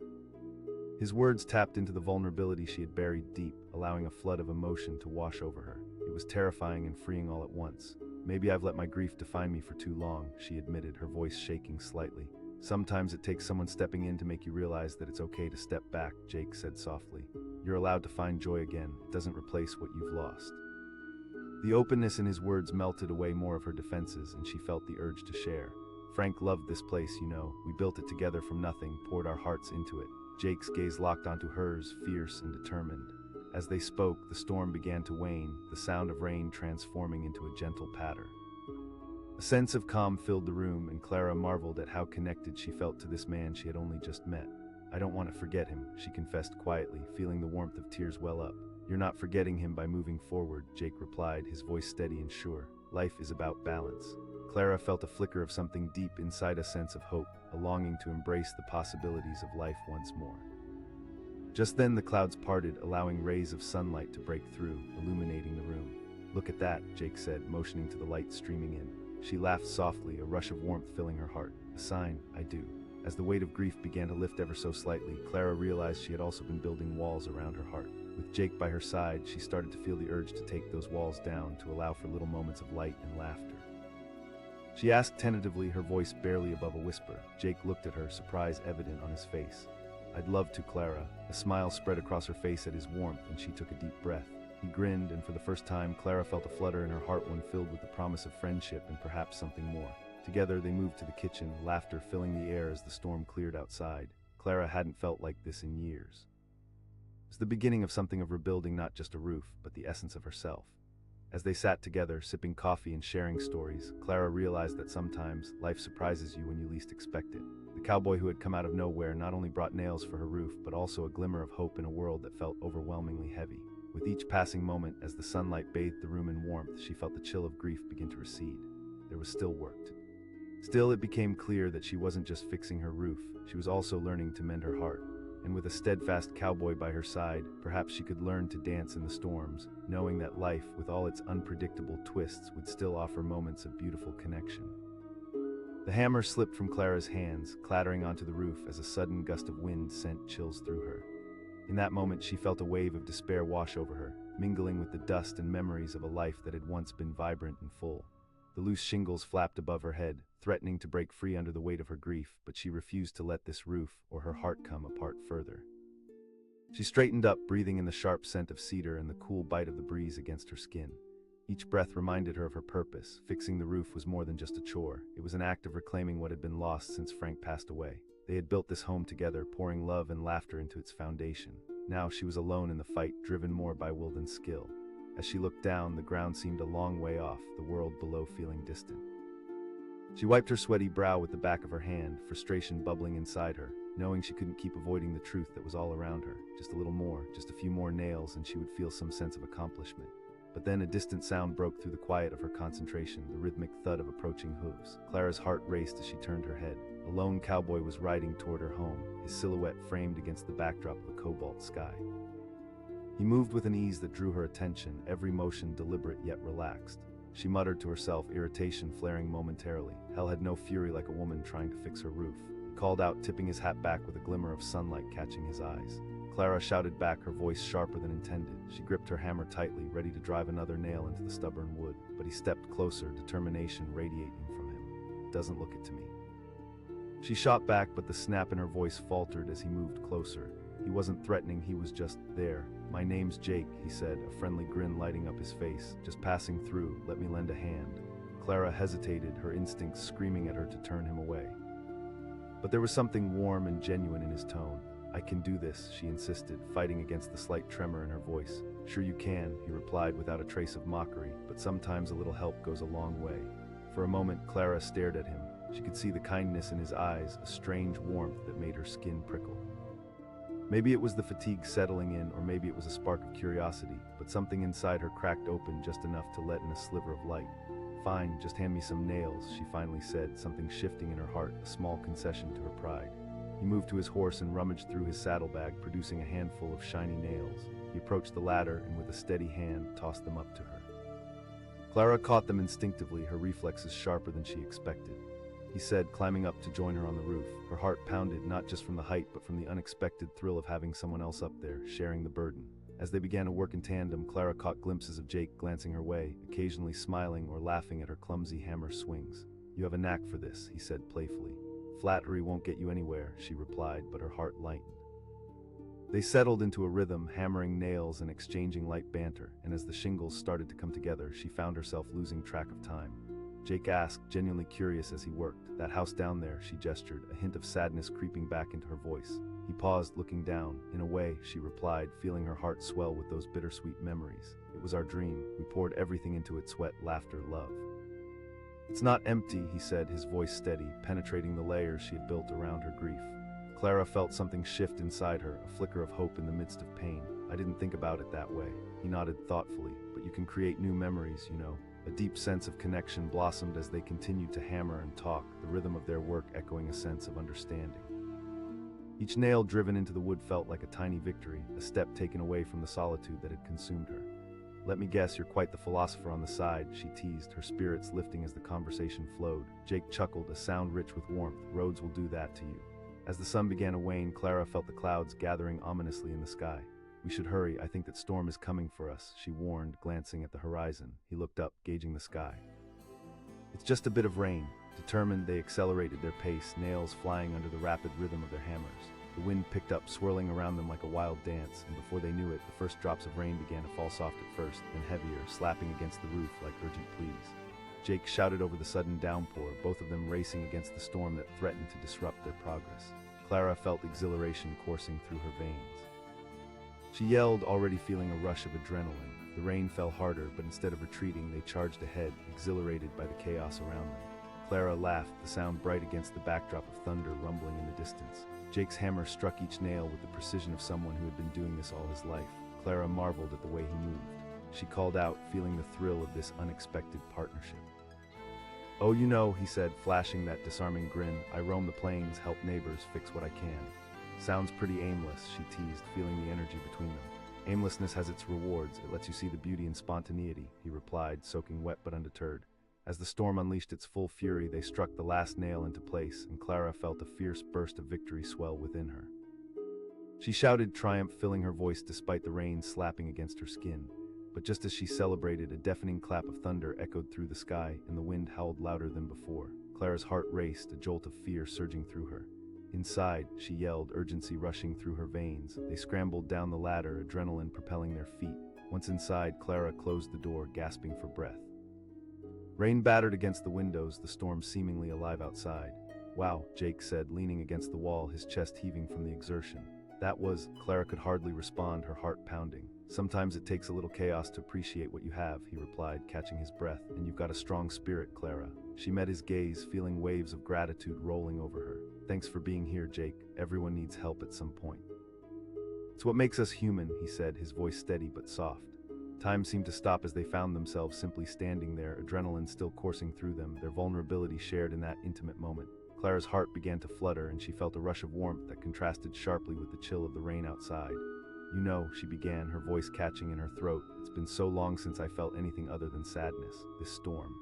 His words tapped into the vulnerability she had buried deep, allowing a flood of emotion to wash over her. It was terrifying and freeing all at once. Maybe I've let my grief define me for too long, she admitted, her voice shaking slightly. Sometimes it takes someone stepping in to make you realize that it's okay to step back, Jake said softly. You're allowed to find joy again. It doesn't replace what you've lost. The openness in his words melted away more of her defenses, and she felt the urge to share. Frank loved this place, you know. We built it together from nothing, poured our hearts into it. Jake's gaze locked onto hers, fierce and determined. As they spoke, the storm began to wane, the sound of rain transforming into a gentle patter. A sense of calm filled the room, and Clara marveled at how connected she felt to this man she had only just met. I don't want to forget him, she confessed quietly, feeling the warmth of tears well up. You're not forgetting him by moving forward, Jake replied, his voice steady and sure. Life is about balance. Clara felt a flicker of something deep inside, a sense of hope, a longing to embrace the possibilities of life once more. Just then the clouds parted, allowing rays of sunlight to break through, illuminating the room. Look at that, Jake said, motioning to the light streaming in. She laughed softly, a rush of warmth filling her heart. A sign, I do. As the weight of grief began to lift ever so slightly, Clara realized she had also been building walls around her heart. With Jake by her side, she started to feel the urge to take those walls down to allow for little moments of light and laughter. She asked tentatively, her voice barely above a whisper. Jake looked at her, surprise evident on his face. "I'd love to, Clara." A smile spread across her face at his warmth, and she took a deep breath. He grinned, and for the first time, Clara felt a flutter in her heart, one filled with the promise of friendship and perhaps something more. Together, they moved to the kitchen, laughter filling the air as the storm cleared outside. Clara hadn't felt like this in years. It was the beginning of something of rebuilding not just a roof, but the essence of herself. As they sat together, sipping coffee and sharing stories, Clara realized that sometimes life surprises you when you least expect it. The cowboy who had come out of nowhere not only brought nails for her roof, but also a glimmer of hope in a world that felt overwhelmingly heavy. With each passing moment, as the sunlight bathed the room in warmth, she felt the chill of grief begin to recede. There was still work to do. Still, it became clear that she wasn't just fixing her roof, she was also learning to mend her heart. And with a steadfast cowboy by her side, perhaps she could learn to dance in the storms, knowing that life, with all its unpredictable twists, would still offer moments of beautiful connection. The hammer slipped from Clara's hands, clattering onto the roof as a sudden gust of wind sent chills through her. In that moment, she felt a wave of despair wash over her, mingling with the dust and memories of a life that had once been vibrant and full. The loose shingles flapped above her head, threatening to break free under the weight of her grief, but she refused to let this roof or her heart come apart further. She straightened up, breathing in the sharp scent of cedar and the cool bite of the breeze against her skin. Each breath reminded her of her purpose. Fixing the roof was more than just a chore. It was an act of reclaiming what had been lost since Frank passed away. They had built this home together, pouring love and laughter into its foundation. Now she was alone in the fight, driven more by will than skill. As she looked down, the ground seemed a long way off, the world below feeling distant. She wiped her sweaty brow with the back of her hand, frustration bubbling inside her, knowing she couldn't keep avoiding the truth that was all around her. Just a little more, just a few more nails, and she would feel some sense of accomplishment. But then a distant sound broke through the quiet of her concentration, the rhythmic thud of approaching hooves. Clara's heart raced as she turned her head. A lone cowboy was riding toward her home, his silhouette framed against the backdrop of a cobalt sky. He moved with an ease that drew her attention, every motion deliberate yet relaxed. She muttered to herself, irritation flaring momentarily. Hell had no fury like a woman trying to fix her roof. He called out, tipping his hat back with a glimmer of sunlight catching his eyes. Clara shouted back, her voice sharper than intended. She gripped her hammer tightly, ready to drive another nail into the stubborn wood, but he stepped closer, determination radiating from him. "Doesn't look it to me." She shot back, but the snap in her voice faltered as he moved closer. He wasn't threatening, he was just there. "My name's Jake," he said, a friendly grin lighting up his face. "Just passing through, let me lend a hand." Clara hesitated, her instincts screaming at her to turn him away. But there was something warm and genuine in his tone. "I can do this," she insisted, fighting against the slight tremor in her voice. "Sure you can," he replied without a trace of mockery, "but sometimes a little help goes a long way." For a moment, Clara stared at him. She could see the kindness in his eyes, a strange warmth that made her skin prickle. Maybe it was the fatigue settling in, or maybe it was a spark of curiosity, but something inside her cracked open just enough to let in a sliver of light. "Fine, just hand me some nails," she finally said, something shifting in her heart, a small concession to her pride. He moved to his horse and rummaged through his saddlebag, producing a handful of shiny nails. He approached the ladder and with a steady hand tossed them up to her. Clara caught them instinctively, her reflexes sharper than she expected. He said, climbing up to join her on the roof. Her heart pounded, not just from the height, but from the unexpected thrill of having someone else up there, sharing the burden. As they began to work in tandem, Clara caught glimpses of Jake glancing her way, occasionally smiling or laughing at her clumsy hammer swings. "You have a knack for this," he said playfully. "Flattery won't get you anywhere," she replied, but her heart lightened. They settled into a rhythm, hammering nails and exchanging light banter, and as the shingles started to come together, she found herself losing track of time. Jake asked, genuinely curious as he worked. "That house down there," she gestured, a hint of sadness creeping back into her voice. He paused, looking down. "In a way," she replied, feeling her heart swell with those bittersweet memories. "It was our dream. We poured everything into it: sweat, laughter, love." "It's not empty," he said, his voice steady, penetrating the layers she had built around her grief. Clara felt something shift inside her, a flicker of hope in the midst of pain. "I didn't think about it that way." He nodded thoughtfully. "But you can create new memories, you know." A deep sense of connection blossomed as they continued to hammer and talk, the rhythm of their work echoing a sense of understanding. Each nail driven into the wood felt like a tiny victory, a step taken away from the solitude that had consumed her. "Let me guess, you're quite the philosopher on the side," she teased, her spirits lifting as the conversation flowed. Jake chuckled, a sound rich with warmth. "Roads will do that to you." As the sun began to wane, Clara felt the clouds gathering ominously in the sky. "We should hurry, I think that storm is coming for us," she warned, glancing at the horizon. He looked up, gauging the sky. "It's just a bit of rain." Determined, they accelerated their pace, nails flying under the rapid rhythm of their hammers. The wind picked up, swirling around them like a wild dance, and before they knew it, the first drops of rain began to fall soft at first, then heavier, slapping against the roof like urgent pleas. Jake shouted over the sudden downpour, both of them racing against the storm that threatened to disrupt their progress. Clara felt exhilaration coursing through her veins. She yelled, already feeling a rush of adrenaline. The rain fell harder, but instead of retreating, they charged ahead, exhilarated by the chaos around them. Clara laughed, the sound bright against the backdrop of thunder rumbling in the distance. Jake's hammer struck each nail with the precision of someone who had been doing this all his life. Clara marveled at the way he moved. She called out, feeling the thrill of this unexpected partnership. "Oh, you know," he said, flashing that disarming grin, "I roam the plains, help neighbors, fix what I can." "Sounds pretty aimless," she teased, feeling the energy between them. "Aimlessness has its rewards. It lets you see the beauty in spontaneity," he replied, soaking wet but undeterred. As the storm unleashed its full fury, they struck the last nail into place, and Clara felt a fierce burst of victory swell within her. She shouted triumph, filling her voice despite the rain slapping against her skin. But just as she celebrated, a deafening clap of thunder echoed through the sky, and the wind howled louder than before. Clara's heart raced, a jolt of fear surging through her. Inside, she yelled, urgency rushing through her veins. They scrambled down the ladder, adrenaline propelling their feet. Once inside, Clara closed the door, gasping for breath. Rain battered against the windows, the storm seemingly alive outside. "Wow," Jake said, leaning against the wall, his chest heaving from the exertion. "That was..." Clara could hardly respond, her heart pounding. "Sometimes it takes a little chaos to appreciate what you have," he replied, catching his breath. "And you've got a strong spirit, Clara." She met his gaze, feeling waves of gratitude rolling over her. "Thanks for being here, Jake. Everyone needs help at some point." "It's what makes us human," he said, his voice steady but soft. Time seemed to stop as they found themselves simply standing there, adrenaline still coursing through them, their vulnerability shared in that intimate moment. Clara's heart began to flutter, and she felt a rush of warmth that contrasted sharply with the chill of the rain outside. "You know," she began, her voice catching in her throat, "it's been so long since I felt anything other than sadness, this storm."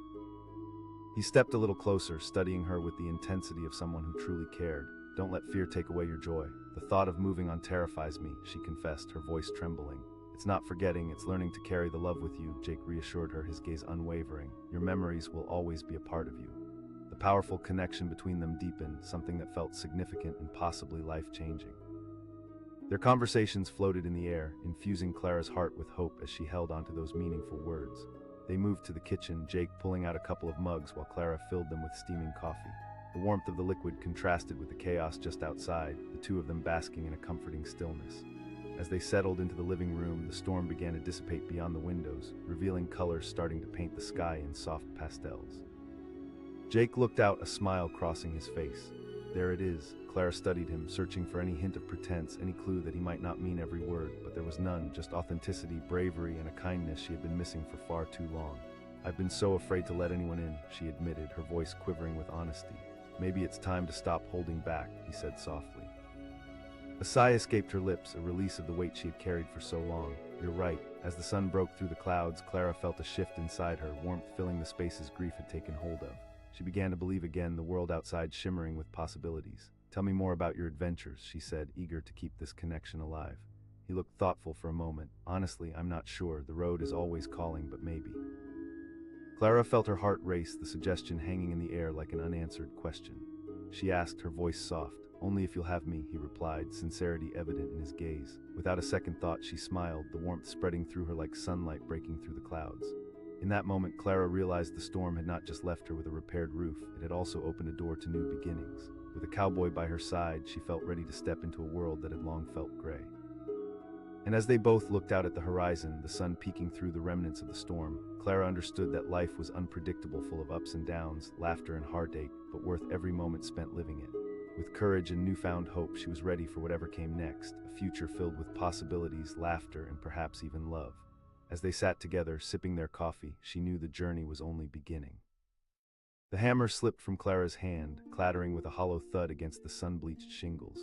He stepped a little closer, studying her with the intensity of someone who truly cared. "Don't let fear take away your joy. The thought of moving on terrifies me," she confessed, her voice trembling. "It's not forgetting, it's learning to carry the love with you," Jake reassured her, his gaze unwavering. "Your memories will always be a part of you." The powerful connection between them deepened, something that felt significant and possibly life-changing. Their conversations floated in the air, infusing Clara's heart with hope as she held onto those meaningful words. They moved to the kitchen, Jake pulling out a couple of mugs while Clara filled them with steaming coffee. The warmth of the liquid contrasted with the chaos just outside, the two of them basking in a comforting stillness. As they settled into the living room, the storm began to dissipate beyond the windows, revealing colors starting to paint the sky in soft pastels. Jake looked out, a smile crossing his face. "There it is." Clara studied him, searching for any hint of pretense, any clue that he might not mean every word, but there was none, just authenticity, bravery, and a kindness she had been missing for far too long. "I've been so afraid to let anyone in," she admitted, her voice quivering with honesty. "Maybe it's time to stop holding back," he said softly. A sigh escaped her lips, a release of the weight she had carried for so long. "You're right." As the sun broke through the clouds, Clara felt a shift inside her, warmth filling the spaces grief had taken hold of. She began to believe again, the world outside shimmering with possibilities. "Tell me more about your adventures," she said, eager to keep this connection alive. He looked thoughtful for a moment. "Honestly, I'm not sure. The road is always calling, but maybe." Clara felt her heart race, the suggestion hanging in the air like an unanswered question. She asked, her voice soft. "Only if you'll have me," he replied, sincerity evident in his gaze. Without a second thought, she smiled, the warmth spreading through her like sunlight breaking through the clouds. In that moment, Clara realized the storm had not just left her with a repaired roof, it had also opened a door to new beginnings. With a cowboy by her side, she felt ready to step into a world that had long felt gray. And as they both looked out at the horizon, the sun peeking through the remnants of the storm, Clara understood that life was unpredictable, full of ups and downs, laughter and heartache, but worth every moment spent living it. With courage and newfound hope, she was ready for whatever came next, a future filled with possibilities, laughter, and perhaps even love. As they sat together, sipping their coffee, she knew the journey was only beginning. The hammer slipped from Clara's hand, clattering with a hollow thud against the sun-bleached shingles.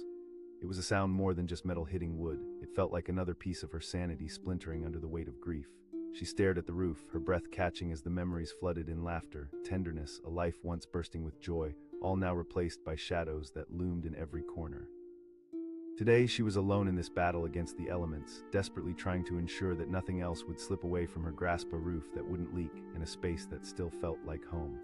It was a sound more than just metal hitting wood. It felt like another piece of her sanity splintering under the weight of grief. She stared at the roof, her breath catching as the memories flooded in laughter, tenderness, a life once bursting with joy, all now replaced by shadows that loomed in every corner. Today she was alone in this battle against the elements, desperately trying to ensure that nothing else would slip away from her grasp, a roof that wouldn't leak, and a space that still felt like home.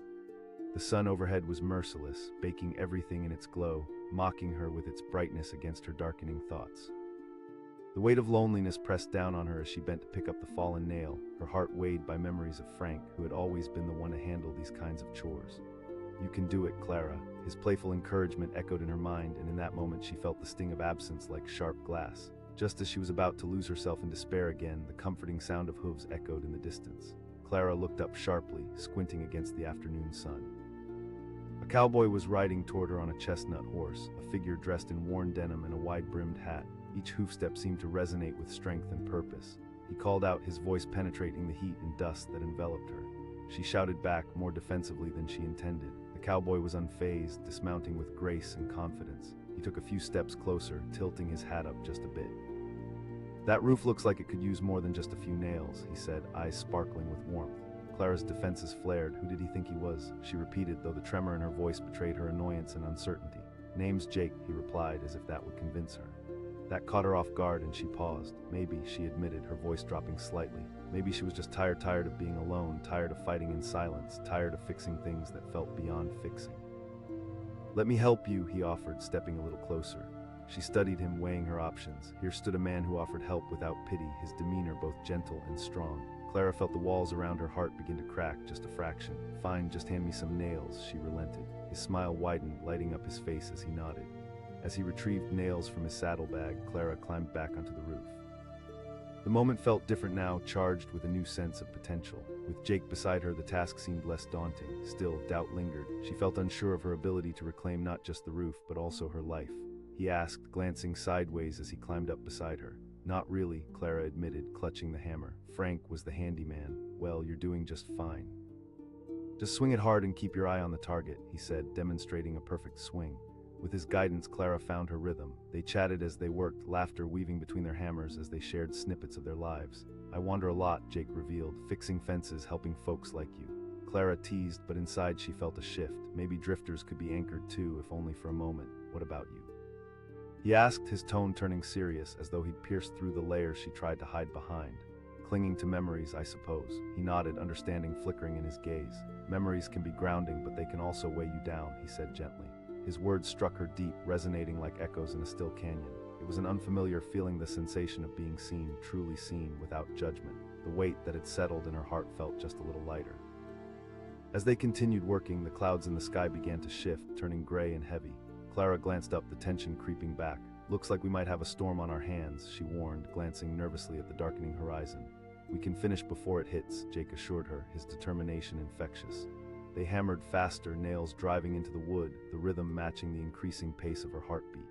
The sun overhead was merciless, baking everything in its glow, mocking her with its brightness against her darkening thoughts. The weight of loneliness pressed down on her as she bent to pick up the fallen nail, her heart weighed by memories of Frank, who had always been the one to handle these kinds of chores. "You can do it, Clara." His playful encouragement echoed in her mind, and in that moment she felt the sting of absence like sharp glass. Just as she was about to lose herself in despair again, the comforting sound of hooves echoed in the distance. Clara looked up sharply, squinting against the afternoon sun. A cowboy was riding toward her on a chestnut horse, a figure dressed in worn denim and a wide-brimmed hat. Each hoofstep seemed to resonate with strength and purpose. He called out, his voice penetrating the heat and dust that enveloped her. She shouted back, more defensively than she intended. The cowboy was unfazed, dismounting with grace and confidence. He took a few steps closer, tilting his hat up just a bit. "That roof looks like it could use more than just a few nails," he said, eyes sparkling with warmth. Clara's defenses flared. "Who did he think he was?" she repeated, though the tremor in her voice betrayed her annoyance and uncertainty. "Name's Jake," he replied, as if that would convince her. That caught her off guard and she paused. Maybe, she admitted, her voice dropping slightly. Maybe she was just tired of being alone, tired of fighting in silence, tired of fixing things that felt beyond fixing. "Let me help you," he offered, stepping a little closer. She studied him, weighing her options. Here stood a man who offered help without pity, his demeanor both gentle and strong. Clara felt the walls around her heart begin to crack just a fraction. "Fine, just hand me some nails," she relented. His smile widened, lighting up his face as he nodded. As he retrieved nails from his saddlebag, Clara climbed back onto the roof. The moment felt different now, charged with a new sense of potential. With Jake beside her, the task seemed less daunting. Still, doubt lingered. She felt unsure of her ability to reclaim not just the roof, but also her life. He asked, glancing sideways as he climbed up beside her. "Not really," Clara admitted, clutching the hammer. "Frank was the handyman. Well, you're doing just fine. Just swing it hard and keep your eye on the target," he said, demonstrating a perfect swing. With his guidance, Clara found her rhythm. They chatted as they worked, laughter weaving between their hammers as they shared snippets of their lives. "I wander a lot," Jake revealed, "fixing fences, helping folks like you." Clara teased, but inside she felt a shift. Maybe drifters could be anchored too, if only for a moment. "What about you?" he asked, his tone turning serious, as though he'd pierced through the layers she tried to hide behind. "Clinging to memories, I suppose." He nodded, understanding flickering in his gaze. "Memories can be grounding, but they can also weigh you down," he said gently. His words struck her deep, resonating like echoes in a still canyon. It was an unfamiliar feeling, the sensation of being seen, truly seen, without judgment. The weight that had settled in her heart felt just a little lighter. As they continued working, the clouds in the sky began to shift, turning gray and heavy. Clara glanced up, the tension creeping back. "Looks like we might have a storm on our hands," she warned, glancing nervously at the darkening horizon. "We can finish before it hits," Jake assured her, his determination infectious. They hammered faster, nails driving into the wood, the rhythm matching the increasing pace of her heartbeat.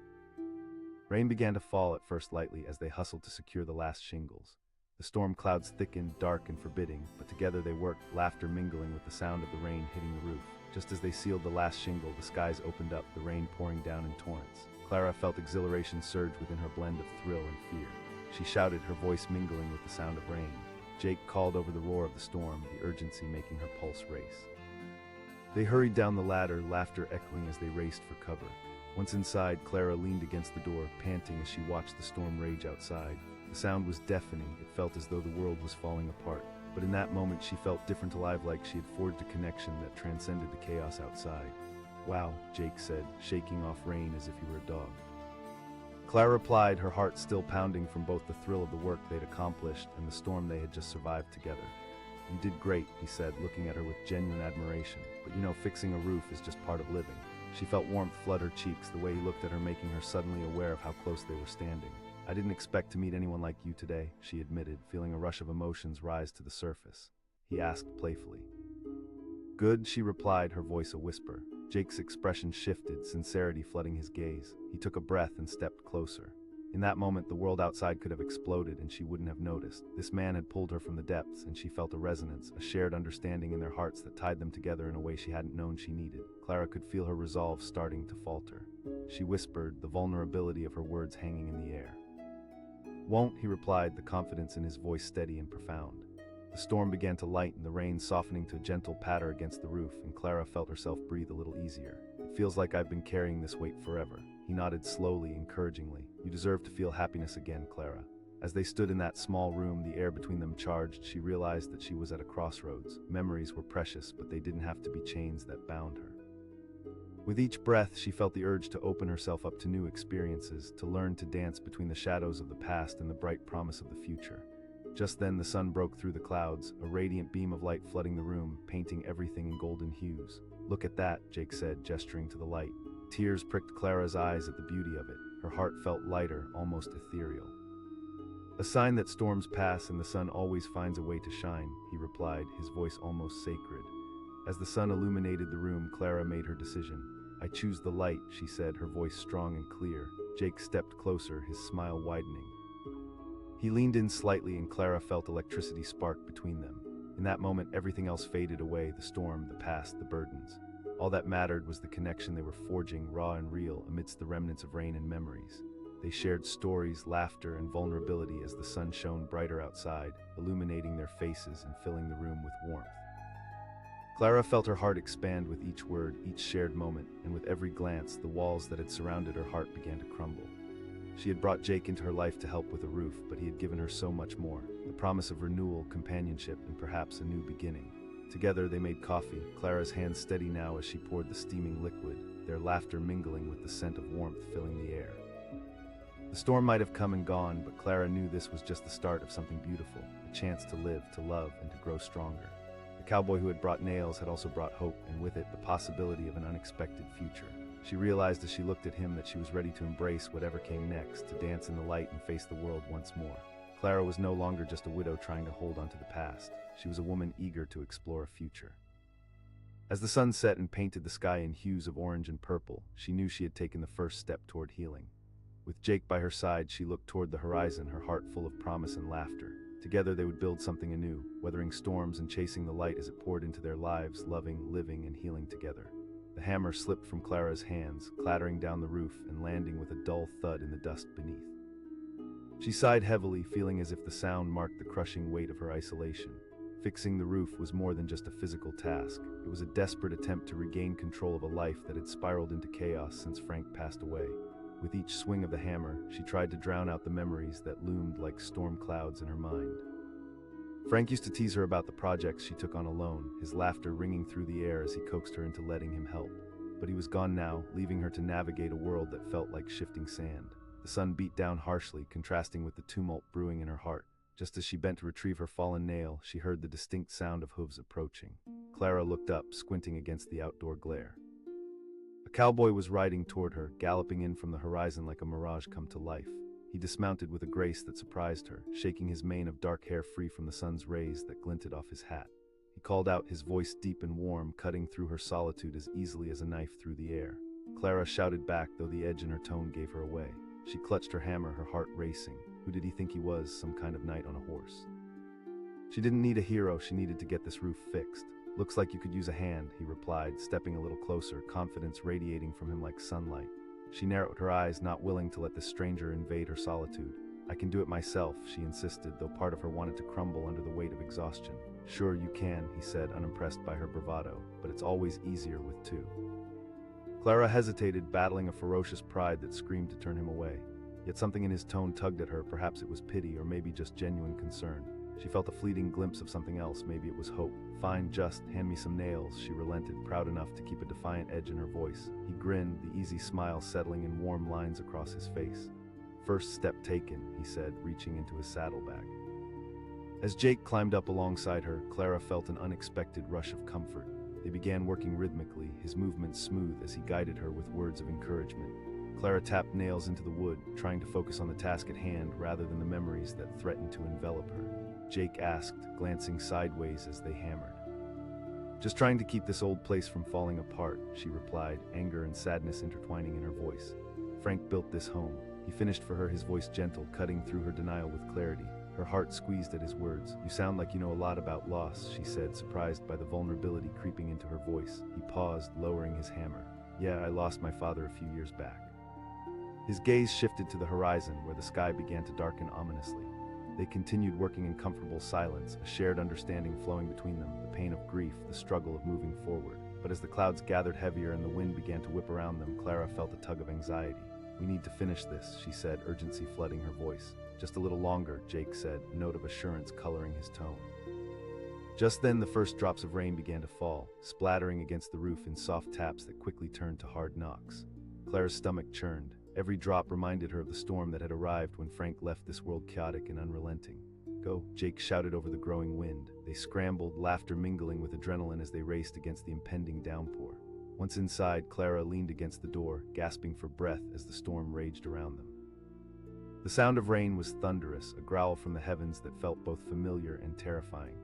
Rain began to fall, at first lightly, as they hustled to secure the last shingles. The storm clouds thickened, dark and forbidding, but together they worked, laughter mingling with the sound of the rain hitting the roof. Just as they sealed the last shingle, the skies opened up, the rain pouring down in torrents. Clara felt exhilaration surge within her, blend of thrill and fear. She shouted, her voice mingling with the sound of rain. Jake called over the roar of the storm, the urgency making her pulse race. They hurried down the ladder, laughter echoing as they raced for cover. Once inside, Clara leaned against the door, panting as she watched the storm rage outside. The sound was deafening. It felt as though the world was falling apart. But in that moment, she felt different, alive, like she had forged a connection that transcended the chaos outside. "Wow," Jake said, shaking off rain as if he were a dog. Clara replied, her heart still pounding from both the thrill of the work they'd accomplished and the storm they had just survived together. "You did great," he said, looking at her with genuine admiration. "But you know, fixing a roof is just part of living." She felt warmth flood her cheeks, the way he looked at her making her suddenly aware of how close they were standing. "I didn't expect to meet anyone like you today," she admitted, feeling a rush of emotions rise to the surface. He asked playfully. "Good," she replied, her voice a whisper. Jake's expression shifted, sincerity flooding his gaze. He took a breath and stepped closer. In that moment, the world outside could have exploded and she wouldn't have noticed. This man had pulled her from the depths, and she felt a resonance, a shared understanding in their hearts that tied them together in a way she hadn't known she needed. Clara could feel her resolve starting to falter. She whispered, the vulnerability of her words hanging in the air. "Won't," he replied, the confidence in his voice steady and profound. The storm began to lighten, the rain softening to a gentle patter against the roof, and Clara felt herself breathe a little easier. It feels like I've been carrying this weight forever." He nodded slowly, encouragingly. "You deserve to feel happiness again, Clara." As they stood in that small room, the air between them charged, she realized that she was at a crossroads. Memories were precious, but they didn't have to be chains that bound her. With each breath, she felt the urge to open herself up to new experiences, to learn to dance between the shadows of the past and the bright promise of the future. Just then, the sun broke through the clouds, a radiant beam of light flooding the room, painting everything in golden hues. "Look at that," Jake said, gesturing to the light. Tears pricked Clara's eyes at the beauty of it. Her heart felt lighter, almost ethereal. "A sign that storms pass and the sun always finds a way to shine," he replied, his voice almost sacred. As the sun illuminated the room, Clara made her decision. "I choose the light," she said, her voice strong and clear. Jake stepped closer, his smile widening. He leaned in slightly and Clara felt electricity spark between them. In that moment, everything else faded away, the storm, the past, the burdens. All that mattered was the connection they were forging, raw and real, amidst the remnants of rain and memories. They shared stories, laughter, and vulnerability as the sun shone brighter outside, illuminating their faces and filling the room with warmth. Clara felt her heart expand with each word, each shared moment, and with every glance, the walls that had surrounded her heart began to crumble. She had brought Jake into her life to help with a roof, but he had given her so much more. The promise of renewal, companionship, and perhaps a new beginning. Together they made coffee, Clara's hands steady now as she poured the steaming liquid, their laughter mingling with the scent of warmth filling the air. The storm might have come and gone, but Clara knew this was just the start of something beautiful, a chance to live, to love, and to grow stronger. The cowboy who had brought nails had also brought hope, and with it the possibility of an unexpected future. She realized as she looked at him that she was ready to embrace whatever came next, to dance in the light and face the world once more. Clara was no longer just a widow trying to hold on to the past. She was a woman eager to explore a future. As the sun set and painted the sky in hues of orange and purple, she knew she had taken the first step toward healing. With Jake by her side, she looked toward the horizon, her heart full of promise and laughter. Together they would build something anew, weathering storms and chasing the light as it poured into their lives, loving, living, and healing together. The hammer slipped from Clara's hands, clattering down the roof and landing with a dull thud in the dust beneath. She sighed heavily, feeling as if the sound marked the crushing weight of her isolation. Fixing the roof was more than just a physical task. It was a desperate attempt to regain control of a life that had spiraled into chaos since Frank passed away. With each swing of the hammer, she tried to drown out the memories that loomed like storm clouds in her mind. Frank used to tease her about the projects she took on alone, his laughter ringing through the air as he coaxed her into letting him help. But he was gone now, leaving her to navigate a world that felt like shifting sand. The sun beat down harshly, contrasting with the tumult brewing in her heart. Just as she bent to retrieve her fallen nail, she heard the distinct sound of hooves approaching. Clara looked up, squinting against the outdoor glare. A cowboy was riding toward her, galloping in from the horizon like a mirage come to life. He dismounted with a grace that surprised her, shaking his mane of dark hair free from the sun's rays that glinted off his hat. He called out, his voice deep and warm, cutting through her solitude as easily as a knife through the air. Clara shouted back, though the edge in her tone gave her away. She clutched her hammer, her heart racing. Who did he think he was, some kind of knight on a horse? She didn't need a hero, she needed to get this roof fixed. "Looks like you could use a hand," he replied, stepping a little closer, confidence radiating from him like sunlight. She narrowed her eyes, not willing to let this stranger invade her solitude. "I can do it myself," she insisted, though part of her wanted to crumble under the weight of exhaustion. "Sure you can," he said, unimpressed by her bravado, "but it's always easier with two." Clara hesitated, battling a ferocious pride that screamed to turn him away. Yet something in his tone tugged at her, perhaps it was pity or maybe just genuine concern. She felt a fleeting glimpse of something else, maybe it was hope. "Fine, just hand me some nails," she relented, proud enough to keep a defiant edge in her voice. He grinned, the easy smile settling in warm lines across his face. "First step taken," he said, reaching into his saddlebag. As Jake climbed up alongside her, Clara felt an unexpected rush of comfort. They began working rhythmically, his movements smooth as he guided her with words of encouragement. Clara tapped nails into the wood, trying to focus on the task at hand rather than the memories that threatened to envelop her. Jake asked, glancing sideways as they hammered. "Just trying to keep this old place from falling apart," she replied, anger and sadness intertwining in her voice. "Frank built this home." He finished for her, his voice gentle, cutting through her denial with clarity. Her heart squeezed at his words. "You sound like you know a lot about loss," she said, surprised by the vulnerability creeping into her voice. He paused, lowering his hammer. "Yeah, I lost my father a few years back." His gaze shifted to the horizon, where the sky began to darken ominously. They continued working in comfortable silence, a shared understanding flowing between them, the pain of grief, the struggle of moving forward. But as the clouds gathered heavier and the wind began to whip around them, Clara felt a tug of anxiety. "We need to finish this," she said, urgency flooding her voice. "Just a little longer," Jake said, a note of assurance coloring his tone. Just then, the first drops of rain began to fall, splattering against the roof in soft taps that quickly turned to hard knocks. Clara's stomach churned. Every drop reminded her of the storm that had arrived when Frank left this world chaotic and unrelenting. "Go," Jake shouted over the growing wind. They scrambled, laughter mingling with adrenaline as they raced against the impending downpour. Once inside, Clara leaned against the door, gasping for breath as the storm raged around them. The sound of rain was thunderous, a growl from the heavens that felt both familiar and terrifying.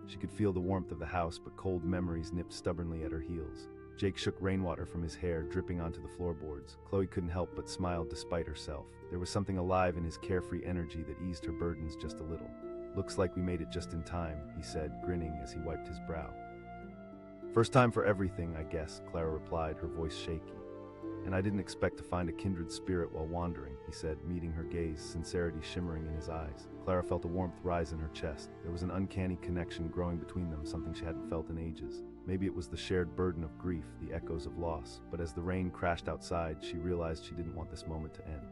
She could feel the warmth of the house, but cold memories nipped stubbornly at her heels. Jake shook rainwater from his hair, dripping onto the floorboards. Chloe couldn't help but smile despite herself. There was something alive in his carefree energy that eased her burdens just a little. "Looks like we made it just in time," he said, grinning as he wiped his brow. "First time for everything, I guess," Clara replied, her voice shaky. "And I didn't expect to find a kindred spirit while wandering," he said, meeting her gaze, sincerity shimmering in his eyes. Clara felt a warmth rise in her chest. There was an uncanny connection growing between them, something she hadn't felt in ages. Maybe it was the shared burden of grief, the echoes of loss, but as the rain crashed outside, she realized she didn't want this moment to end.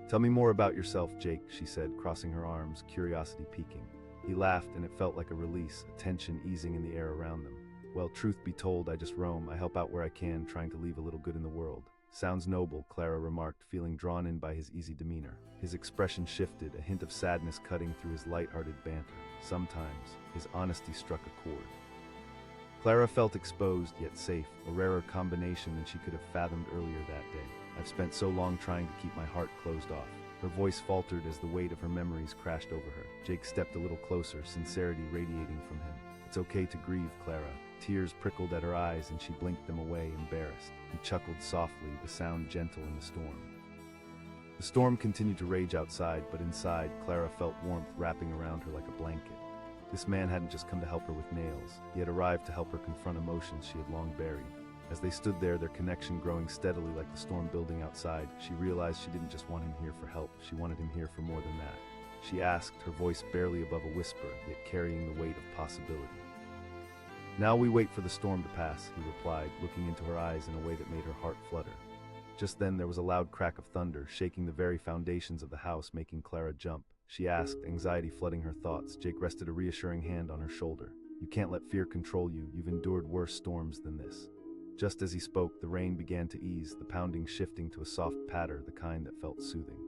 "Tell me more about yourself, Jake," she said, crossing her arms, curiosity piquing. He laughed, and it felt like a release, a tension easing in the air around them. "Well, truth be told, I just roam. I help out where I can, trying to leave a little good in the world." "Sounds noble," Clara remarked, feeling drawn in by his easy demeanor. His expression shifted, a hint of sadness cutting through his light-hearted banter. Sometimes, his honesty struck a chord. Clara felt exposed yet safe, a rarer combination than she could have fathomed earlier that day. "I've spent so long trying to keep my heart closed off." Her voice faltered as the weight of her memories crashed over her. Jake stepped a little closer, sincerity radiating from him. "It's okay to grieve, Clara." Tears prickled at her eyes and she blinked them away, embarrassed. He chuckled softly, the sound gentle in the storm. The storm continued to rage outside, but inside, Clara felt warmth wrapping around her like a blanket. This man hadn't just come to help her with nails. He had arrived to help her confront emotions she had long buried. As they stood there, their connection growing steadily like the storm building outside, she realized she didn't just want him here for help, she wanted him here for more than that. She asked, her voice barely above a whisper, yet carrying the weight of possibility. "Now we wait for the storm to pass," he replied, looking into her eyes in a way that made her heart flutter. Just then there was a loud crack of thunder, shaking the very foundations of the house, making Clara jump. She asked, anxiety flooding her thoughts. Jake rested a reassuring hand on her shoulder. "You can't let fear control you. You've endured worse storms than this." Just as he spoke, the rain began to ease, the pounding shifting to a soft patter, the kind that felt soothing.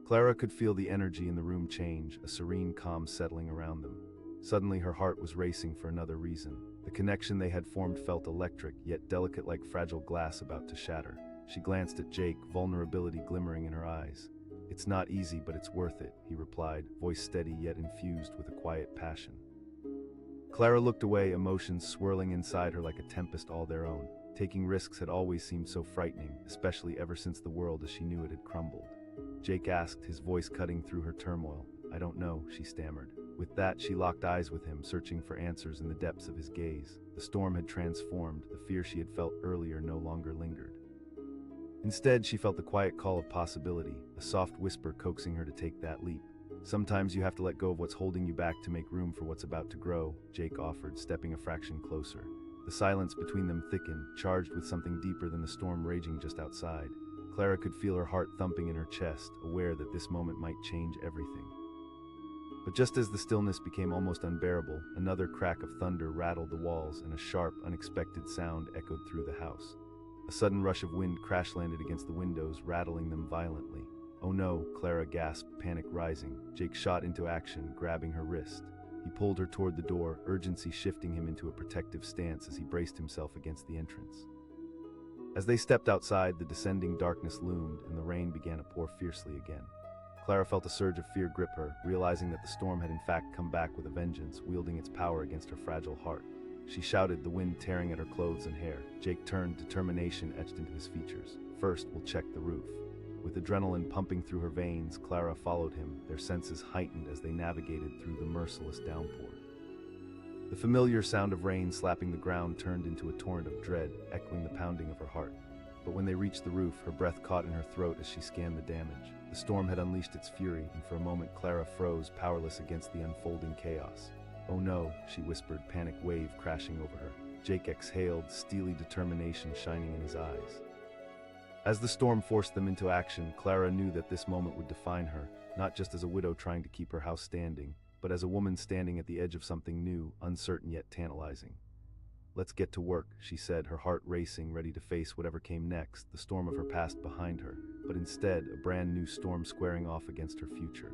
Clara could feel the energy in the room change, a serene calm settling around them. Suddenly her heart was racing for another reason. The connection they had formed felt electric, yet delicate like fragile glass about to shatter. She glanced at Jake, vulnerability glimmering in her eyes. "It's not easy, but it's worth it," he replied, voice steady yet infused with a quiet passion. Clara looked away, emotions swirling inside her like a tempest all their own. Taking risks had always seemed so frightening, especially ever since the world as she knew it had crumbled. Jake asked, his voice cutting through her turmoil. "I don't know," she stammered. With that, she locked eyes with him, searching for answers in the depths of his gaze. The storm had transformed, the fear she had felt earlier no longer lingered. Instead, she felt the quiet call of possibility, a soft whisper coaxing her to take that leap. "Sometimes you have to let go of what's holding you back to make room for what's about to grow," Jake offered, stepping a fraction closer. The silence between them thickened, charged with something deeper than the storm raging just outside. Clara could feel her heart thumping in her chest, aware that this moment might change everything. But just as the stillness became almost unbearable, another crack of thunder rattled the walls and a sharp, unexpected sound echoed through the house. A sudden rush of wind crash-landed against the windows, rattling them violently. "Oh no," Clara gasped, panic rising. Jake shot into action, grabbing her wrist. He pulled her toward the door, urgency shifting him into a protective stance as he braced himself against the entrance. As they stepped outside, the descending darkness loomed and the rain began to pour fiercely again. Clara felt a surge of fear grip her, realizing that the storm had in fact come back with a vengeance, wielding its power against her fragile heart. She shouted, the wind tearing at her clothes and hair. Jake turned, determination etched into his features. "First, we'll check the roof." With adrenaline pumping through her veins, Clara followed him, their senses heightened as they navigated through the merciless downpour. The familiar sound of rain slapping the ground turned into a torrent of dread, echoing the pounding of her heart. But when they reached the roof, her breath caught in her throat as she scanned the damage. The storm had unleashed its fury, and for a moment Clara froze, powerless against the unfolding chaos. "Oh no," she whispered, panic wave crashing over her. Jake exhaled, steely determination shining in his eyes. As the storm forced them into action, Clara knew that this moment would define her, not just as a widow trying to keep her house standing, but as a woman standing at the edge of something new, uncertain yet tantalizing. "Let's get to work," she said, her heart racing, ready to face whatever came next, the storm of her past behind her, but instead, a brand new storm squaring off against her future.